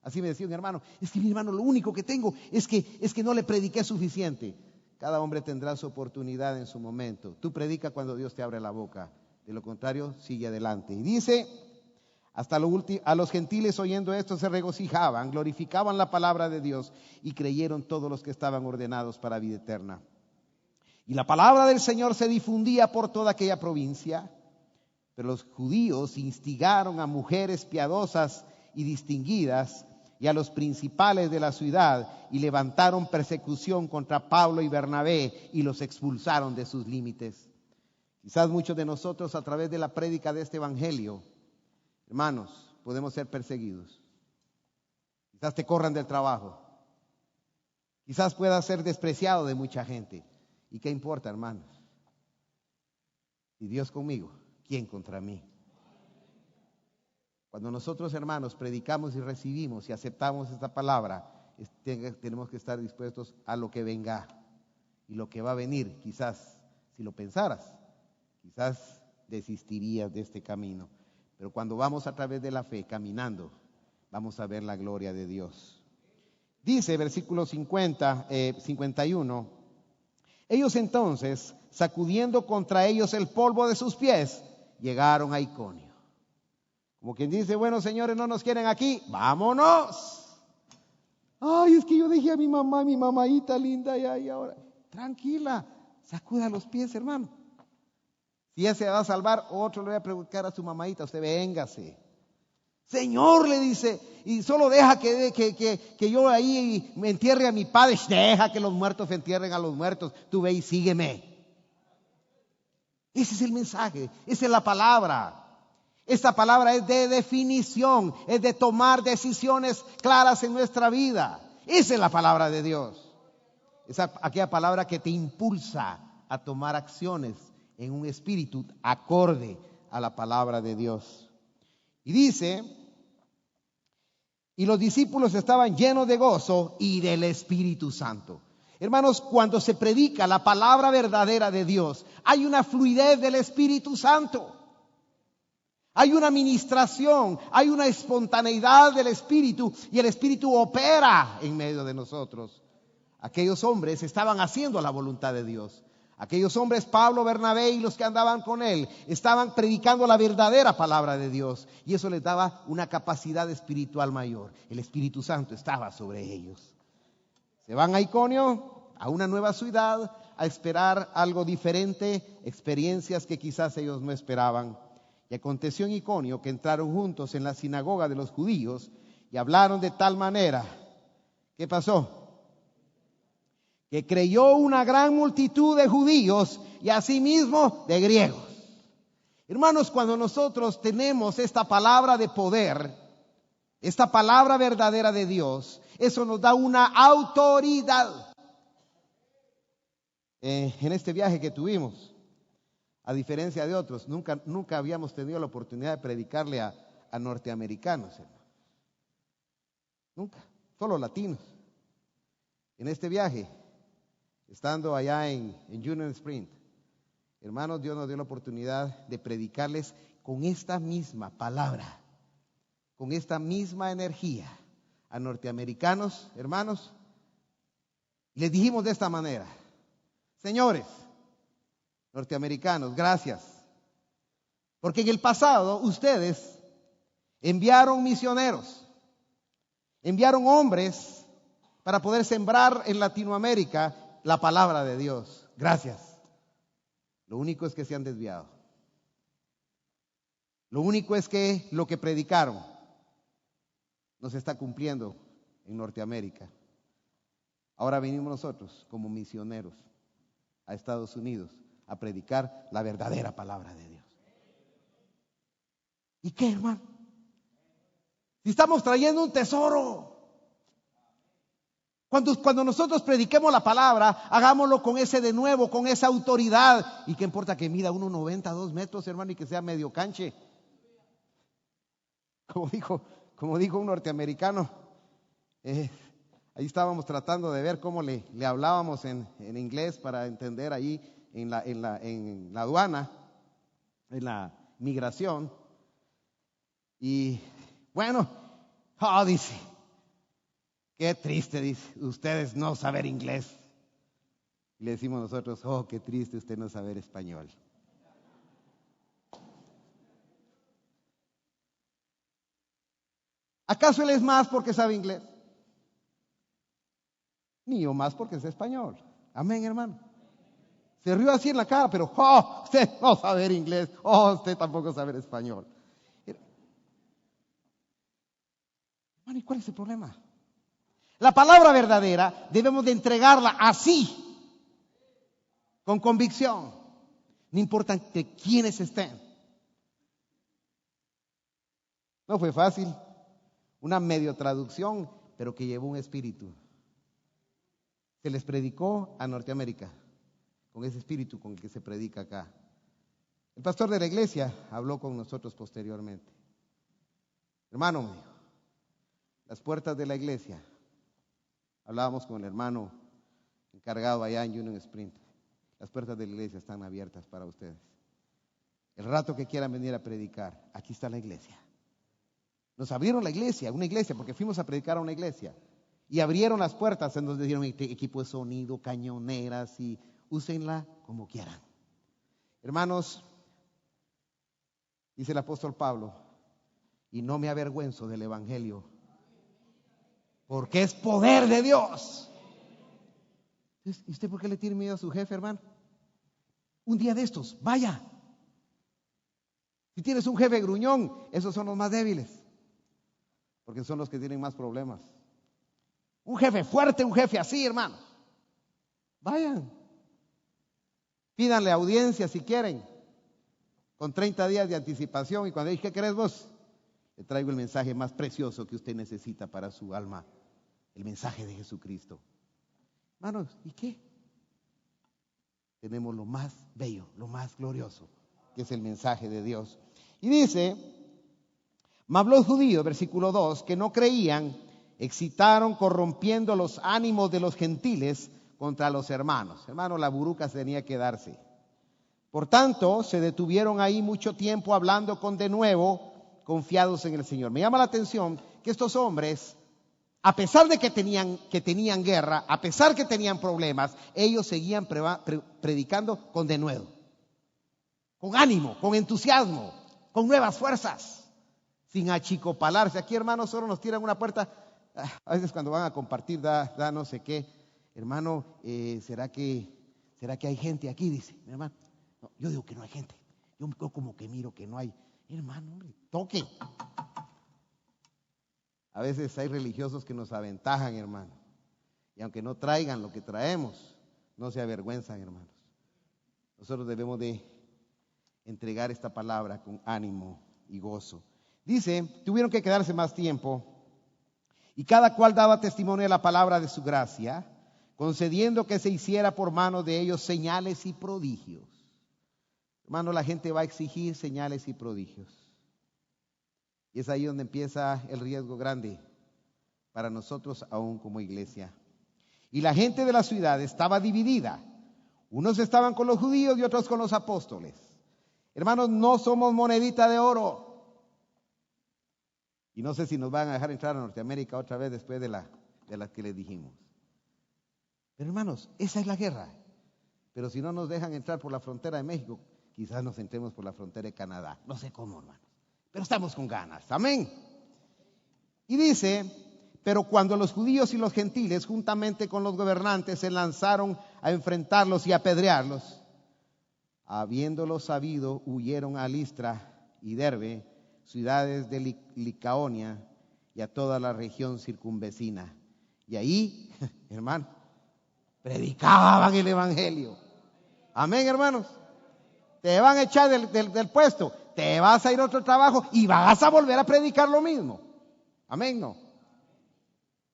Así me decía un hermano, es que mi hermano, lo único que tengo es que no le prediqué suficiente. Cada hombre tendrá su oportunidad en su momento. Tú predica cuando Dios te abre la boca. De lo contrario, sigue adelante. Y dice, a los gentiles oyendo esto se regocijaban, glorificaban la palabra de Dios y creyeron todos los que estaban ordenados para vida eterna. Y la palabra del Señor se difundía por toda aquella provincia, pero los judíos instigaron a mujeres piadosas y distinguidas y a los principales de la ciudad y levantaron persecución contra Pablo y Bernabé y los expulsaron de sus límites. Quizás muchos de nosotros a través de la prédica de este evangelio, hermanos, podemos ser perseguidos. Quizás te corran del trabajo. Quizás puedas ser despreciado de mucha gente. ¿Y qué importa, hermanos? Si Dios conmigo, ¿quién contra mí? Cuando nosotros, hermanos, predicamos y recibimos y aceptamos esta palabra, tenemos que estar dispuestos a lo que venga. Y lo que va a venir, quizás, si lo pensaras, quizás desistirías de este camino. Pero cuando vamos a través de la fe, caminando, vamos a ver la gloria de Dios. Dice, versículo 51, ellos entonces, sacudiendo contra ellos el polvo de sus pies, llegaron a Iconio. Como quien dice, bueno, señores, no nos quieren aquí, vámonos. Ay, es que yo dejé a mi mamá, mi mamadita linda, y ahora, tranquila, sacuda los pies, hermano. Si ella se va a salvar, otro le voy a preguntar a su mamadita, usted véngase. Señor, le dice, y solo deja que yo ahí me entierre a mi padre, deja que los muertos entierren a los muertos, tú ve y sígueme. Ese es el mensaje, esa es la palabra. Esta palabra es de definición, es de tomar decisiones claras en nuestra vida. Esa es la palabra de Dios. Es aquella palabra que te impulsa a tomar acciones en un espíritu acorde a la palabra de Dios. Y dice, y los discípulos estaban llenos de gozo y del Espíritu Santo. Hermanos, cuando se predica la palabra verdadera de Dios, hay una fluidez del Espíritu Santo. Hay una ministración, hay una espontaneidad del Espíritu y el Espíritu opera en medio de nosotros. Aquellos hombres estaban haciendo la voluntad de Dios. Aquellos hombres, Pablo, Bernabé y los que andaban con él, estaban predicando la verdadera palabra de Dios. Y eso les daba una capacidad espiritual mayor. El Espíritu Santo estaba sobre ellos. Se van a Iconio, a una nueva ciudad, a esperar algo diferente, experiencias que quizás ellos no esperaban. Y aconteció en Iconio que entraron juntos en la sinagoga de los judíos y hablaron de tal manera. ¿Qué pasó? Que creyó una gran multitud de judíos y asimismo de griegos. Hermanos, cuando nosotros tenemos esta palabra de poder, esta palabra verdadera de Dios, eso nos da una autoridad. En este viaje que tuvimos, a diferencia de otros, nunca habíamos tenido la oportunidad de predicarle a norteamericanos, hermano. Nunca, solo latinos. En este viaje estando allá en Union Sprint, hermanos, Dios nos dio la oportunidad de predicarles con esta misma palabra, con esta misma energía a norteamericanos, hermanos. Les dijimos de esta manera: señores norteamericanos, gracias, porque en el pasado ustedes enviaron misioneros, enviaron hombres para poder sembrar en Latinoamérica la palabra de Dios. Gracias. Lo único es que se han desviado. Lo único es que lo que predicaron no se está cumpliendo en Norteamérica. Ahora venimos nosotros como misioneros a Estados Unidos a predicar la verdadera palabra de Dios. ¿Y qué, hermano? Si estamos trayendo un tesoro. Cuando nosotros prediquemos la palabra, hagámoslo con ese de nuevo, con esa autoridad. ¿Y qué importa que mida 1,90, 2 metros, hermano, y que sea medio canche? Como dijo un norteamericano, ahí estábamos tratando de ver cómo le hablábamos en inglés para entender ahí en la aduana, en la migración. Y bueno, dice, qué triste, dice, ustedes no saber inglés. Y le decimos nosotros, qué triste usted no saber español. ¿Acaso él es más porque sabe inglés? Ni yo más porque es español. Amén, hermano. Se rió así en la cara, pero usted no sabe inglés, usted tampoco sabe español. Hermano, ¿y cuál es el problema? La palabra verdadera debemos de entregarla así, con convicción, no importa de quiénes estén. No fue fácil, una medio traducción, pero que llevó un espíritu. Se les predicó a Norteamérica con ese espíritu con el que se predica acá. El pastor de la iglesia habló con nosotros posteriormente. Hermano mío, las puertas de la iglesia, hablábamos con el hermano encargado allá en Union Sprint, las puertas de la iglesia están abiertas para ustedes. El rato que quieran venir a predicar, aquí está la iglesia. Nos abrieron la iglesia, una iglesia, porque fuimos a predicar a una iglesia. Y abrieron las puertas, en donde dieron equipo de sonido, cañoneras, y úsenla como quieran. Hermanos, dice el apóstol Pablo, y no me avergüenzo del evangelio, porque es poder de Dios. ¿Y usted por qué le tiene miedo a su jefe, hermano? Un día de estos, vaya. Si tienes un jefe gruñón, esos son los más débiles, porque son los que tienen más problemas. Un jefe fuerte, un jefe así, hermano. Vayan. Pídanle audiencia si quieren, con 30 días de anticipación. Y cuando dije, ¿qué querés vos? Le traigo el mensaje más precioso que usted necesita para su alma. El mensaje de Jesucristo. Hermanos, ¿y qué? Tenemos lo más bello, lo más glorioso, que es el mensaje de Dios. Y dice, mas los judíos, versículo 2, que no creían, excitaron corrompiendo los ánimos de los gentiles contra los hermanos. Hermanos, la buruca tenía que darse. Por tanto, se detuvieron ahí mucho tiempo hablando con de nuevo, confiados en el Señor. Me llama la atención que estos hombres, a pesar de que tenían guerra, a pesar que tenían problemas, ellos seguían predicando con denuedo, con ánimo, con entusiasmo, con nuevas fuerzas, sin achicopalarse. Aquí, hermanos, solo nos tiran una puerta. A veces cuando van a compartir, da no sé qué. Hermano, ¿será que hay gente aquí? Dice mi hermano. No, yo digo que no hay gente. Yo como que miro que no hay. Hermano, hombre, toque. A veces hay religiosos que nos aventajan, hermano. Y aunque no traigan lo que traemos, no se avergüenzan, hermanos. Nosotros debemos de entregar esta palabra con ánimo y gozo. Dice, tuvieron que quedarse más tiempo y cada cual daba testimonio de la palabra de su gracia, concediendo que se hiciera por mano de ellos señales y prodigios. Hermano, la gente va a exigir señales y prodigios. Y es ahí donde empieza el riesgo grande para nosotros aún como iglesia. Y la gente de la ciudad estaba dividida. Unos estaban con los judíos y otros con los apóstoles. Hermanos, no somos monedita de oro. Y no sé si nos van a dejar entrar a Norteamérica otra vez después de las que les dijimos. Pero hermanos, esa es la guerra. Pero si no nos dejan entrar por la frontera de México, quizás nos entremos por la frontera de Canadá. No sé cómo, hermanos. Pero estamos con ganas. Amén. Y dice, pero cuando los judíos y los gentiles, juntamente con los gobernantes, se lanzaron a enfrentarlos y apedrearlos, habiéndolo sabido, huyeron a Listra y Derbe, ciudades de Licaonia y a toda la región circunvecina. Y ahí, hermano, predicaban el evangelio. Amén, hermanos. Te van a echar del puesto, te vas a ir a otro trabajo y vas a volver a predicar lo mismo. Amén, ¿no?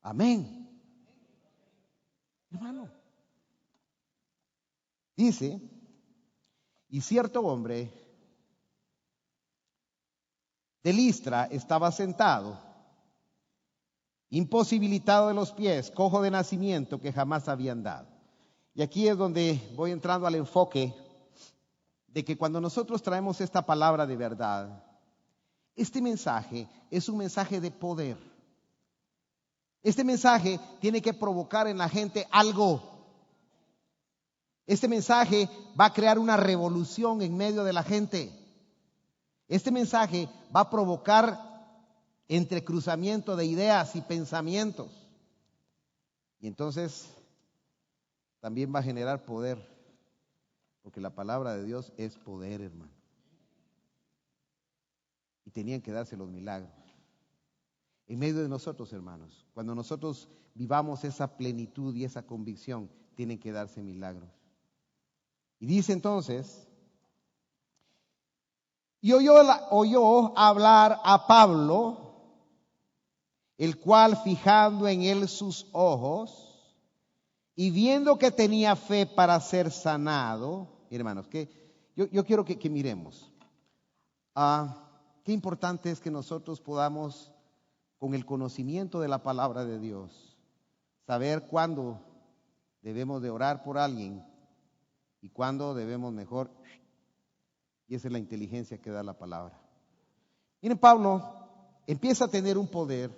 Amén. Hermano. Dice, y cierto hombre de Listra estaba sentado, imposibilitado de los pies, cojo de nacimiento, que jamás había andado. Y aquí es donde voy entrando al enfoque de que cuando nosotros traemos esta palabra de verdad, este mensaje es un mensaje de poder. Este mensaje tiene que provocar en la gente algo. Este mensaje va a crear una revolución en medio de la gente. Este mensaje va a provocar entrecruzamiento de ideas y pensamientos. Y entonces también va a generar poder, porque la palabra de Dios es poder, hermano. Y tenían que darse los milagros. En medio de nosotros, hermanos, cuando nosotros vivamos esa plenitud y esa convicción, tienen que darse milagros. Y dice entonces, y oyó hablar a Pablo, el cual fijando en él sus ojos y viendo que tenía fe para ser sanado, hermanos, que yo quiero que miremos. Qué importante es que nosotros podamos, con el conocimiento de la palabra de Dios, saber cuándo debemos de orar por alguien y cuándo debemos mejor. Y esa es la inteligencia que da la palabra. Miren, Pablo empieza a tener un poder,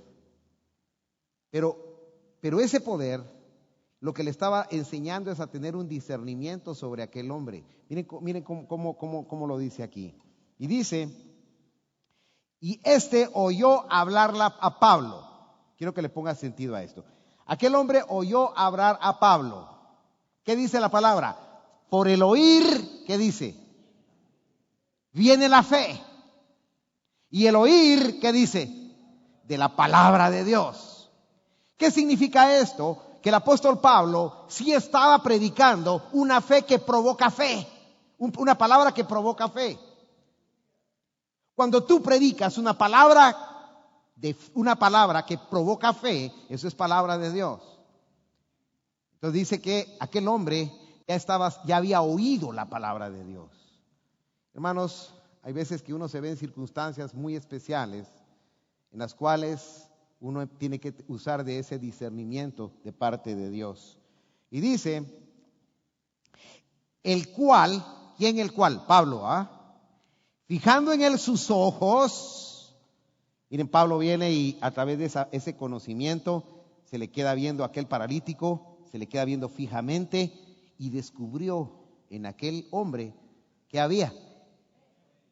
pero ese poder lo que le estaba enseñando es a tener un discernimiento sobre aquel hombre. Miren cómo lo dice aquí. Y dice, y oyó hablarla a Pablo. Quiero que le ponga sentido a esto. Aquel hombre oyó hablar a Pablo. ¿Qué dice la palabra? Por el oír, ¿qué dice? Viene la fe. Y el oír, ¿qué dice? De la palabra de Dios. ¿Qué significa esto? Que el apóstol Pablo sí estaba predicando una fe que provoca fe. Una palabra que provoca fe. Cuando tú predicas una palabra que provoca fe, eso es palabra de Dios. Entonces dice que aquel hombre ya había oído la palabra de Dios. Hermanos, hay veces que uno se ve en circunstancias muy especiales en las cuales uno tiene que usar de ese discernimiento de parte de Dios. Y dice, el cual, ¿quién el cual? Pablo, fijando en él sus ojos. Miren, Pablo viene y a través de ese conocimiento se le queda viendo a aquel paralítico, se le queda viendo fijamente y descubrió en aquel hombre que había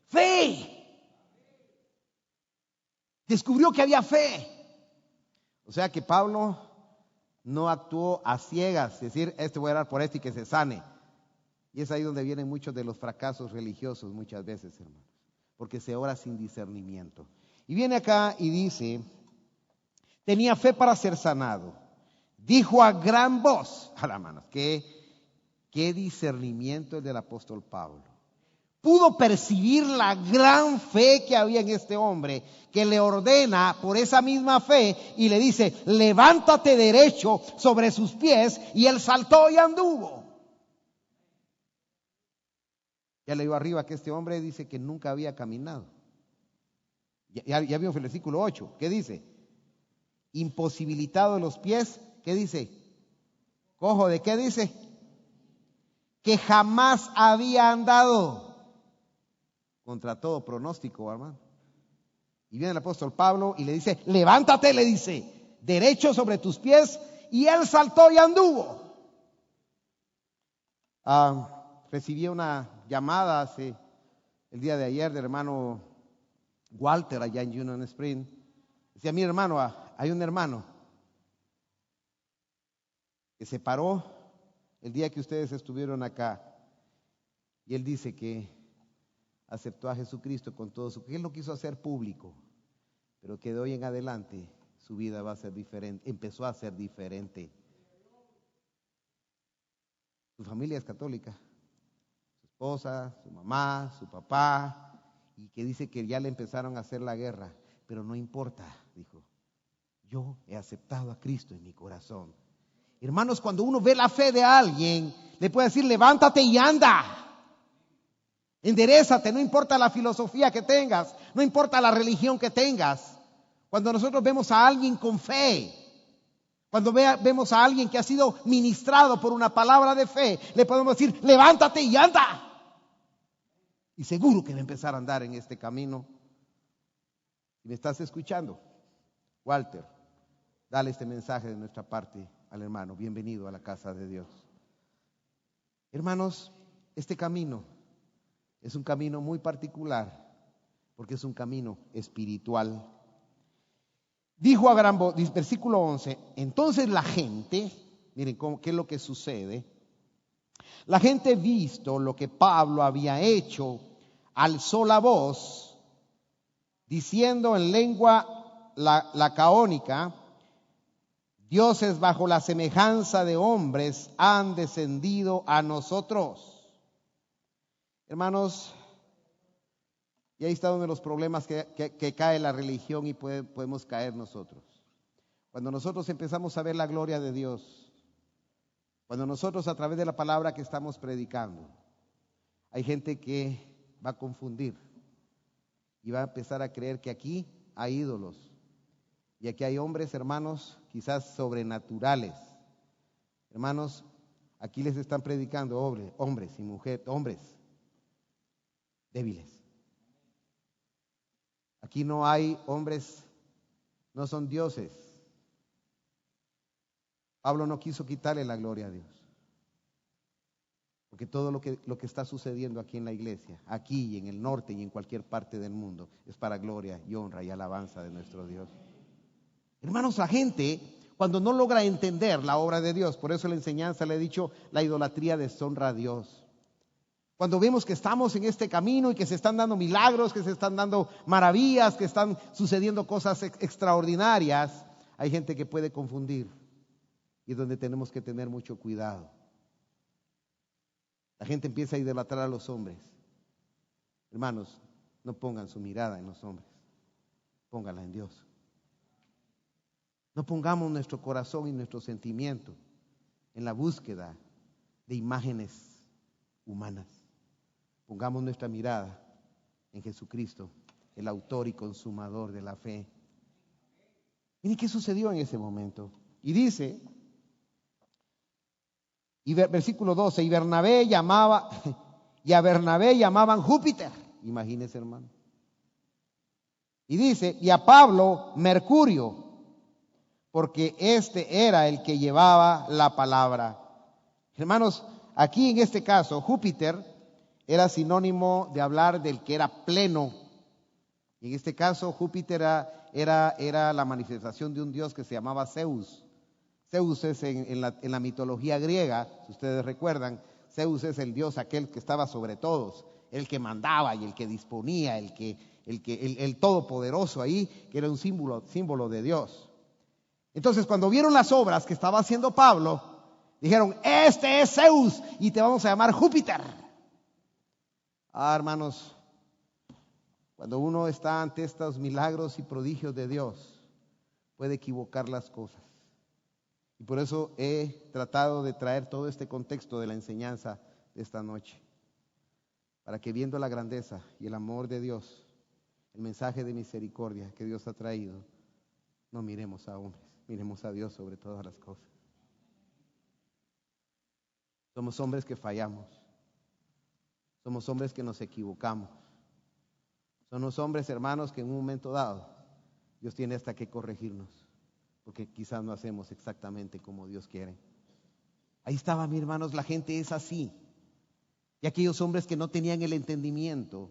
fe. Descubrió que había fe. O sea que Pablo no actuó a ciegas, es decir, voy a orar por y que se sane. Y es ahí donde vienen muchos de los fracasos religiosos muchas veces, hermanos, porque se ora sin discernimiento. Y viene acá y dice, tenía fe para ser sanado. Dijo a gran voz, hermanos, qué discernimiento el del apóstol Pablo. Pudo percibir la gran fe que había en este hombre, que le ordena por esa misma fe y le dice, levántate derecho sobre sus pies, y él saltó y anduvo. Ya le digo arriba que este hombre dice que nunca había caminado. Ya vimos el versículo 8, ¿qué dice? Imposibilitado de los pies, ¿qué dice? cojo de qué dice, que jamás había andado, contra todo pronóstico, hermano. Y viene el apóstol Pablo y le dice, levántate, le dice, derecho sobre tus pies, y él saltó y anduvo. Recibí una llamada el día de ayer del hermano Walter allá en Union Spring. Decía, mi hermano, hay un hermano que se paró el día que ustedes estuvieron acá, y él dice que aceptó a Jesucristo con todo su... Él lo quiso hacer público, pero que de hoy en adelante su vida va a ser diferente, empezó a ser diferente. Su familia es católica, su esposa, su mamá, su papá, y que dice que ya le empezaron a hacer la guerra, pero no importa, dijo, yo he aceptado a Cristo en mi corazón. Hermanos, cuando uno ve la fe de alguien, le puede decir, levántate y anda. Enderézate, no importa la filosofía que tengas, no importa la religión que tengas. Cuando nosotros vemos a alguien con fe, cuando vemos a alguien que ha sido ministrado por una palabra de fe, le podemos decir, levántate y anda. Y seguro que va a empezar a andar en este camino. ¿Me estás escuchando? Walter, dale este mensaje de nuestra parte al hermano. Bienvenido a la casa de Dios. Hermanos, este camino es un camino muy particular porque es un camino espiritual. Dijo a gran voz, versículo 11, entonces la gente, miren qué es lo que sucede. La gente, visto lo que Pablo había hecho, alzó la voz diciendo en lengua lacaónica, dioses bajo la semejanza de hombres han descendido a nosotros. Hermanos, y ahí está uno de los problemas que cae la religión y podemos caer nosotros. Cuando nosotros empezamos a ver la gloria de Dios, cuando nosotros a través de la palabra que estamos predicando, hay gente que va a confundir y va a empezar a creer que aquí hay ídolos y aquí hay hombres, hermanos, quizás sobrenaturales. Hermanos, aquí les están predicando hombres y mujeres, hombres débiles. Aquí no hay hombres, no son dioses. Pablo no quiso quitarle la gloria a Dios. Porque todo lo que está sucediendo aquí en la iglesia, aquí y en el norte y en cualquier parte del mundo, es para gloria y honra y alabanza de nuestro Dios. Hermanos, la gente, cuando no logra entender la obra de Dios, por eso la enseñanza le he dicho, la idolatría deshonra a Dios. Cuando vemos que estamos en este camino y que se están dando milagros, que se están dando maravillas, que están sucediendo cosas extraordinarias, hay gente que puede confundir y es donde tenemos que tener mucho cuidado. La gente empieza a idolatrar a los hombres. Hermanos, no pongan su mirada en los hombres, pónganla en Dios. No pongamos nuestro corazón y nuestro sentimiento en la búsqueda de imágenes humanas. Pongamos nuestra mirada en Jesucristo, el autor y consumador de la fe. Miren qué sucedió en ese momento. Y dice, versículo 12, y a Bernabé llamaban Júpiter. Imagínense, hermano. Y dice, y a Pablo Mercurio, porque este era el que llevaba la palabra. Hermanos, aquí en este caso, Júpiter era sinónimo de hablar del que era pleno. Y en este caso, Júpiter era la manifestación de un dios que se llamaba Zeus. Zeus es en la mitología griega, si ustedes recuerdan, Zeus es el dios aquel que estaba sobre todos, el que mandaba y el que disponía, el todopoderoso ahí, que era un símbolo de Dios. Entonces, cuando vieron las obras que estaba haciendo Pablo, dijeron, este es Zeus y te vamos a llamar Júpiter. Hermanos, cuando uno está ante estos milagros y prodigios de Dios, puede equivocar las cosas. Y por eso he tratado de traer todo este contexto de la enseñanza de esta noche, para que viendo la grandeza y el amor de Dios, el mensaje de misericordia que Dios ha traído, no miremos a hombres, miremos a Dios sobre todas las cosas. Somos hombres que fallamos. Somos hombres que nos equivocamos. Somos hombres, hermanos, que en un momento dado Dios tiene hasta que corregirnos, porque quizás no hacemos exactamente como Dios quiere. Ahí estaba, mis hermanos, la gente es así. Y aquellos hombres que no tenían el entendimiento,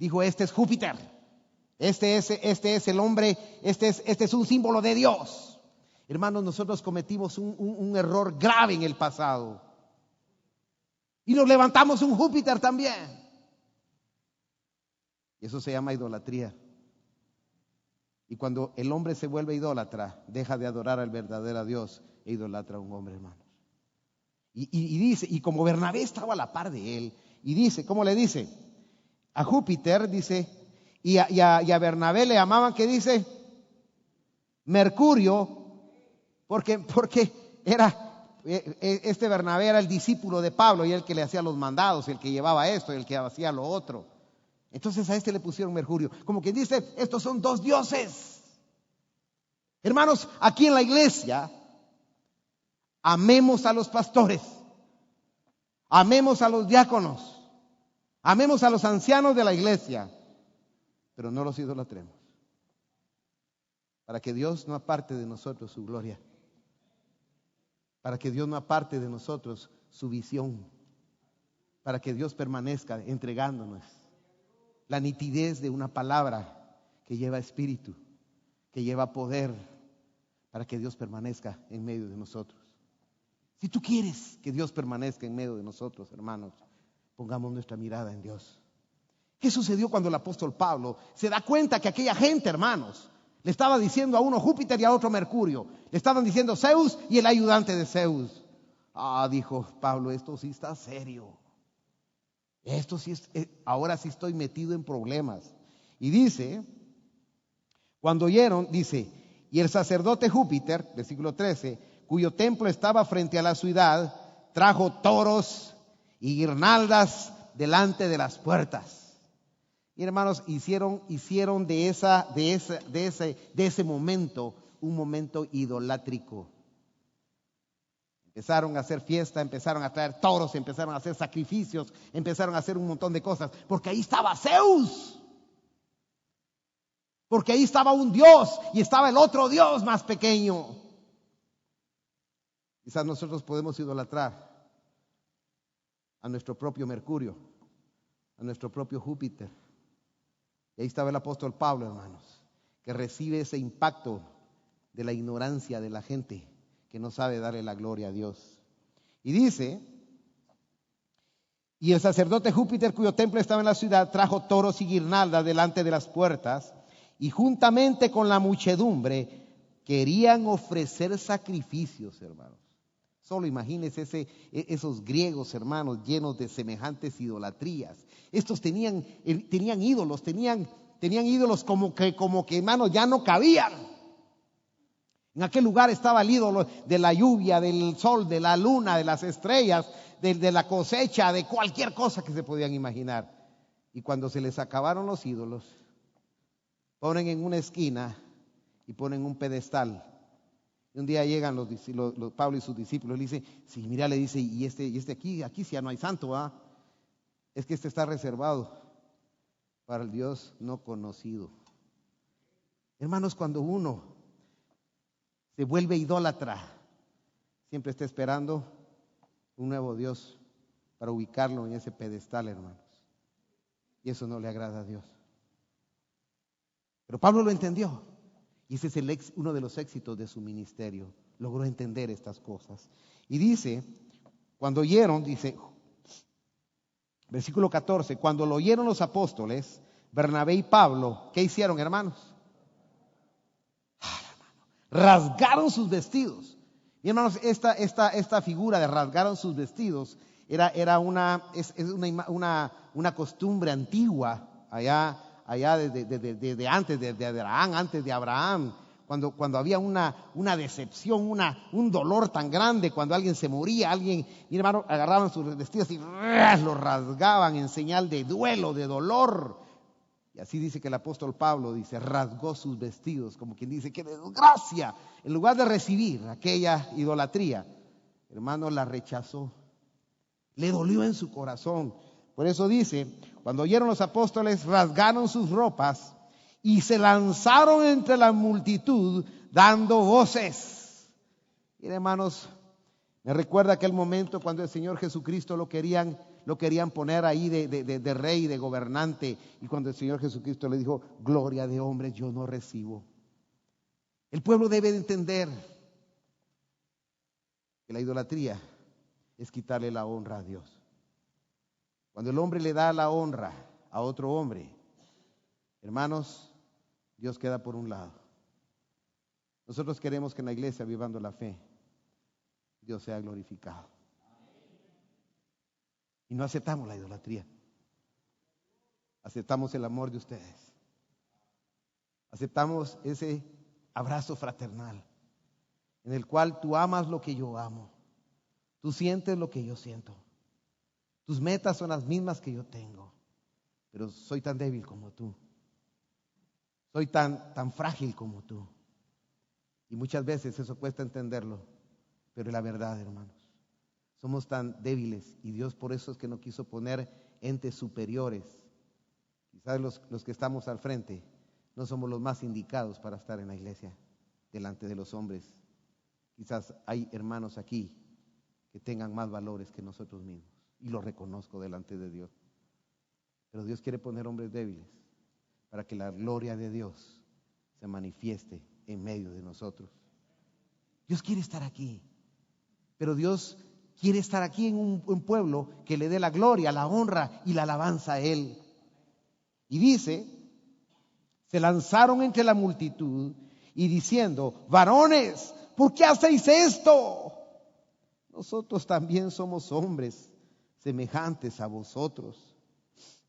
dijo: este es Júpiter, este es el hombre, este es un símbolo de Dios. Hermanos, nosotros cometimos un error grave en el pasado. Y nos levantamos un Júpiter también. Y eso se llama idolatría. Y cuando el hombre se vuelve idólatra, deja de adorar al verdadero Dios e idolatra a un hombre, hermanos. Y dice, y como Bernabé estaba a la par de él, y dice, ¿cómo le dice? A Júpiter, dice, y a Bernabé le llamaban, ¿qué dice? Mercurio, porque este Bernabé era el discípulo de Pablo y el que le hacía los mandados, el que llevaba esto y el que hacía lo otro. Entonces a este le pusieron Mercurio. Como quien dice, estos son dos dioses. Hermanos, aquí en la iglesia, amemos a los pastores, amemos a los diáconos, amemos a los ancianos de la iglesia, pero no los idolatremos, para que Dios no aparte de nosotros su gloria, para que Dios no aparte de nosotros su visión, para que Dios permanezca entregándonos la nitidez de una palabra que lleva espíritu, que lleva poder, para que Dios permanezca en medio de nosotros. Si tú quieres que Dios permanezca en medio de nosotros, hermanos, pongamos nuestra mirada en Dios. ¿Qué sucedió cuando el apóstol Pablo se da cuenta que aquella gente, hermanos, le estaba diciendo a uno Júpiter y a otro Mercurio? Le estaban diciendo Zeus y el ayudante de Zeus. Dijo Pablo, esto sí está serio. Esto sí es, ahora sí estoy metido en problemas. Y dice, cuando oyeron, dice, y el sacerdote Júpiter, versículo 13, cuyo templo estaba frente a la ciudad, trajo toros y guirnaldas delante de las puertas. Y hermanos, hicieron de ese momento un momento idolátrico. Empezaron a hacer fiesta, empezaron a traer toros, empezaron a hacer sacrificios, empezaron a hacer un montón de cosas, porque ahí estaba Zeus. Porque ahí estaba un Dios y estaba el otro Dios más pequeño. Quizás nosotros podemos idolatrar a nuestro propio Mercurio, a nuestro propio Júpiter. Y ahí estaba el apóstol Pablo, hermanos, que recibe ese impacto de la ignorancia de la gente que no sabe darle la gloria a Dios. Y dice, y el sacerdote Júpiter, cuyo templo estaba en la ciudad, trajo toros y guirnaldas delante de las puertas, y juntamente con la muchedumbre querían ofrecer sacrificios, hermanos. Solo imagínense esos griegos, hermanos, llenos de semejantes idolatrías. Estos tenían ídolos, tenían ídolos como que, hermanos, ya no cabían. En aquel lugar estaba el ídolo de la lluvia, del sol, de la luna, de las estrellas, de la cosecha, de cualquier cosa que se podían imaginar. Y cuando se les acabaron los ídolos, ponen en una esquina y ponen un pedestal. Y un día llegan los Pablo y sus discípulos, le dicen, sí, mira, le dice, y este aquí sí ya no hay santo, es que este está reservado para el Dios no conocido. Hermanos, cuando uno se vuelve idólatra, siempre está esperando un nuevo Dios para ubicarlo en ese pedestal, hermanos. Y eso no le agrada a Dios. Pero Pablo lo entendió. Y ese es uno de los éxitos de su ministerio. Logró entender estas cosas. Y dice, cuando oyeron, dice, versículo 14, cuando lo oyeron los apóstoles, Bernabé y Pablo, ¿qué hicieron, hermanos? Rasgaron sus vestidos. Y hermanos, esta figura de rasgaron sus vestidos era una costumbre antigua allá desde antes de Abraham, cuando había una decepción, un dolor tan grande, cuando alguien se moría, mi hermano, agarraban sus vestidos y los rasgaban en señal de duelo, de dolor. Y así dice que el apóstol Pablo dice, rasgó sus vestidos, como quien dice, ¡qué desgracia! En lugar de recibir aquella idolatría, hermano, la rechazó. Le dolió en su corazón. Por eso dice, cuando oyeron los apóstoles, rasgaron sus ropas y se lanzaron entre la multitud dando voces. Y hermanos, me recuerda aquel momento cuando el Señor Jesucristo lo querían poner ahí de rey, de gobernante. Y cuando el Señor Jesucristo le dijo, gloria de hombres yo no recibo. El pueblo debe de entender que la idolatría es quitarle la honra a Dios. Cuando el hombre le da la honra a otro hombre, hermanos, Dios queda por un lado. Nosotros queremos que en la iglesia, vivando la fe, Dios sea glorificado. Y no aceptamos la idolatría. Aceptamos el amor de ustedes. Aceptamos ese abrazo fraternal en el cual tú amas lo que yo amo. Tú sientes lo que yo siento. Tus metas son las mismas que yo tengo. Pero soy tan débil como tú. Soy tan frágil como tú. Y muchas veces eso cuesta entenderlo. Pero es la verdad, hermanos. Somos tan débiles y Dios por eso es que no quiso poner entes superiores. Quizás los que estamos al frente no somos los más indicados para estar en la iglesia delante de los hombres. Quizás hay hermanos aquí que tengan más valores que nosotros mismos y lo reconozco delante de Dios. Pero Dios quiere poner hombres débiles para que la gloria de Dios se manifieste en medio de nosotros. Dios quiere estar aquí, pero Dios quiere estar aquí en un pueblo que le dé la gloria, la honra y la alabanza a Él. Y dice, se lanzaron entre la multitud y diciendo, varones, ¿por qué hacéis esto? Nosotros también somos hombres semejantes a vosotros,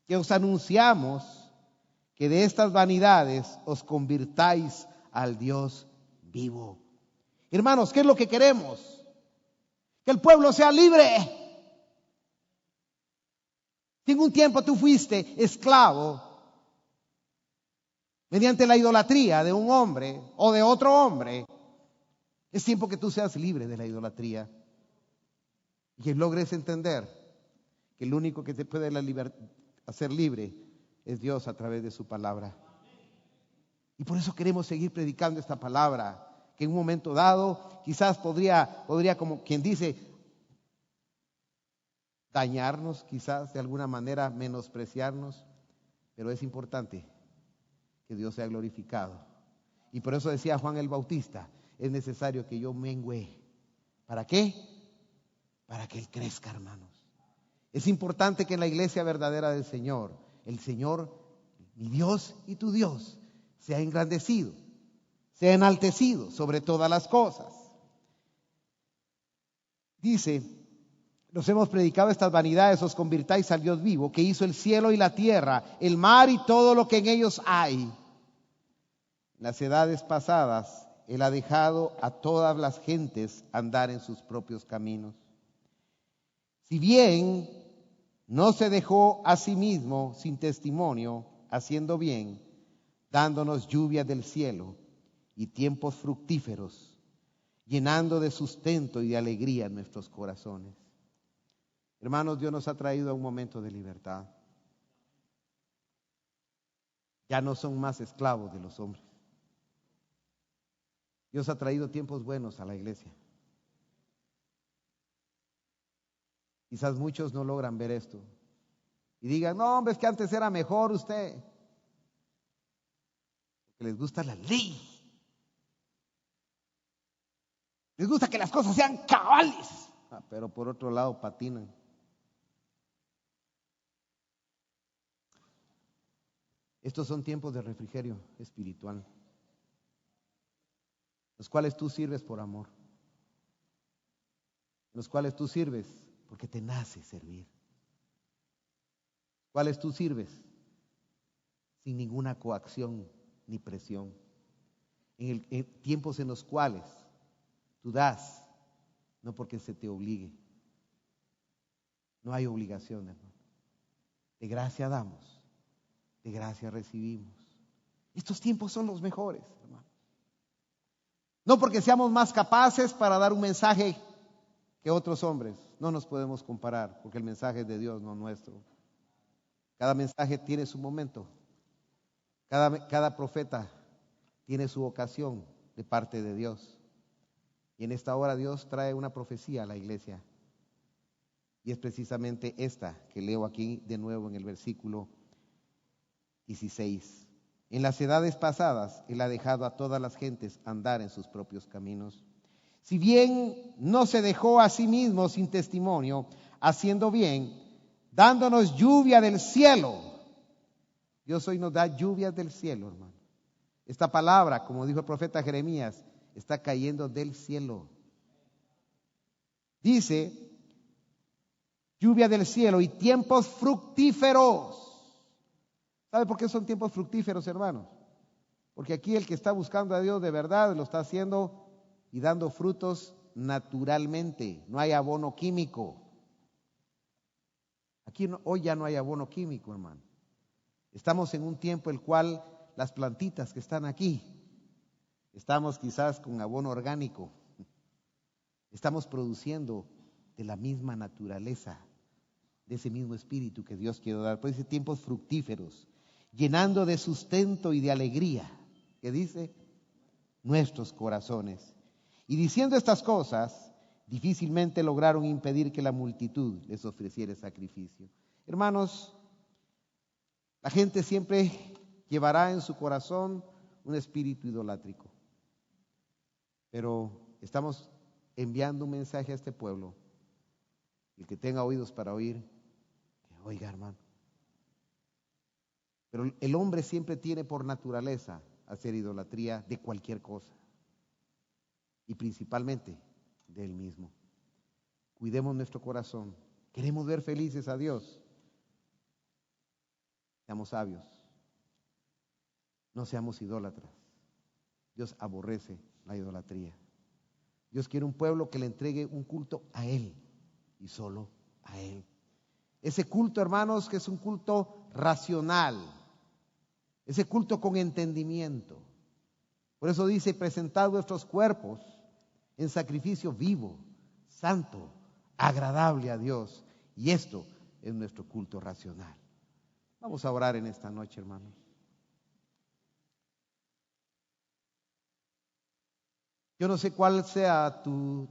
que os anunciamos que de estas vanidades os convirtáis al Dios vivo. Hermanos, ¿qué es lo que queremos? Que el pueblo sea libre. Si en un tiempo tú fuiste esclavo mediante la idolatría de un hombre o de otro hombre, es tiempo que tú seas libre de la idolatría y que logres entender que el único que te puede hacer libre es Dios a través de su palabra. Y por eso queremos seguir predicando esta palabra, que en un momento dado quizás podría como quien dice, dañarnos, quizás de alguna manera menospreciarnos, pero es importante que Dios sea glorificado. Y por eso decía Juan el Bautista, es necesario que yo mengüe. ¿Para qué? Para que Él crezca, hermanos. Es importante que en la iglesia verdadera del Señor, el Señor, mi Dios y tu Dios, sea engrandecido, sea enaltecido sobre todas las cosas. Dice, nos hemos predicado estas vanidades, os convirtáis al Dios vivo, que hizo el cielo y la tierra, el mar y todo lo que en ellos hay. En las edades pasadas, Él ha dejado a todas las gentes andar en sus propios caminos. Si bien no se dejó a sí mismo sin testimonio, haciendo bien, dándonos lluvia del cielo y tiempos fructíferos, llenando de sustento y de alegría nuestros corazones. Hermanos, Dios nos ha traído a un momento de libertad. Ya no son más esclavos de los hombres. Dios ha traído tiempos buenos a la iglesia. Quizás muchos no logran ver esto y digan, no, hombre, es que antes era mejor usted. Porque les gusta la ley. Les gusta que las cosas sean cabales. Pero por otro lado patinan. Estos son tiempos de refrigerio espiritual, los cuales tú sirves por amor, los cuales tú sirves porque te nace servir, los cuales tú sirves sin ninguna coacción ni presión, en tiempos en los cuales tú das, no porque se te obligue, no hay obligación, hermano. De gracia damos, de gracia recibimos. Estos tiempos son los mejores, hermano. No porque seamos más capaces para dar un mensaje que otros hombres, no nos podemos comparar, porque el mensaje es de Dios, no nuestro. Cada mensaje tiene su momento. Cada profeta tiene su ocasión de parte de Dios. Y en esta hora Dios trae una profecía a la iglesia. Y es precisamente esta que leo aquí de nuevo en el versículo 16. En las edades pasadas Él ha dejado a todas las gentes andar en sus propios caminos. Si bien no se dejó a sí mismo sin testimonio, haciendo bien, dándonos lluvia del cielo. Dios hoy nos da lluvias del cielo, hermano. Esta palabra, como dijo el profeta Jeremías, está cayendo del cielo. Dice, lluvia del cielo y tiempos fructíferos. ¿Sabe por qué son tiempos fructíferos, hermanos? Porque aquí el que está buscando a Dios de verdad lo está haciendo y dando frutos naturalmente. No hay abono químico. Aquí hoy ya no hay abono químico, hermano. Estamos en un tiempo el cual las plantitas que están aquí, estamos quizás con abono orgánico. Estamos produciendo de la misma naturaleza, de ese mismo espíritu que Dios quiere dar. Por eso tiempos fructíferos, llenando de sustento y de alegría, que dice, nuestros corazones. Y diciendo estas cosas, difícilmente lograron impedir que la multitud les ofreciera sacrificio. Hermanos, la gente siempre llevará en su corazón un espíritu idolátrico. Pero estamos enviando un mensaje a este pueblo. El que tenga oídos para oír, que oiga, hermano. Pero el hombre siempre tiene por naturaleza hacer idolatría de cualquier cosa. Y principalmente de él mismo. Cuidemos nuestro corazón. Queremos ver felices a Dios. Seamos sabios. No seamos idólatras. Dios aborrece la idolatría. Dios quiere un pueblo que le entregue un culto a Él y solo a Él. Ese culto, hermanos, que es un culto racional. Ese culto con entendimiento. Por eso dice, presentad vuestros cuerpos en sacrificio vivo, santo, agradable a Dios. Y esto es nuestro culto racional. Vamos a orar en esta noche, hermanos. Yo no sé cuál sea tu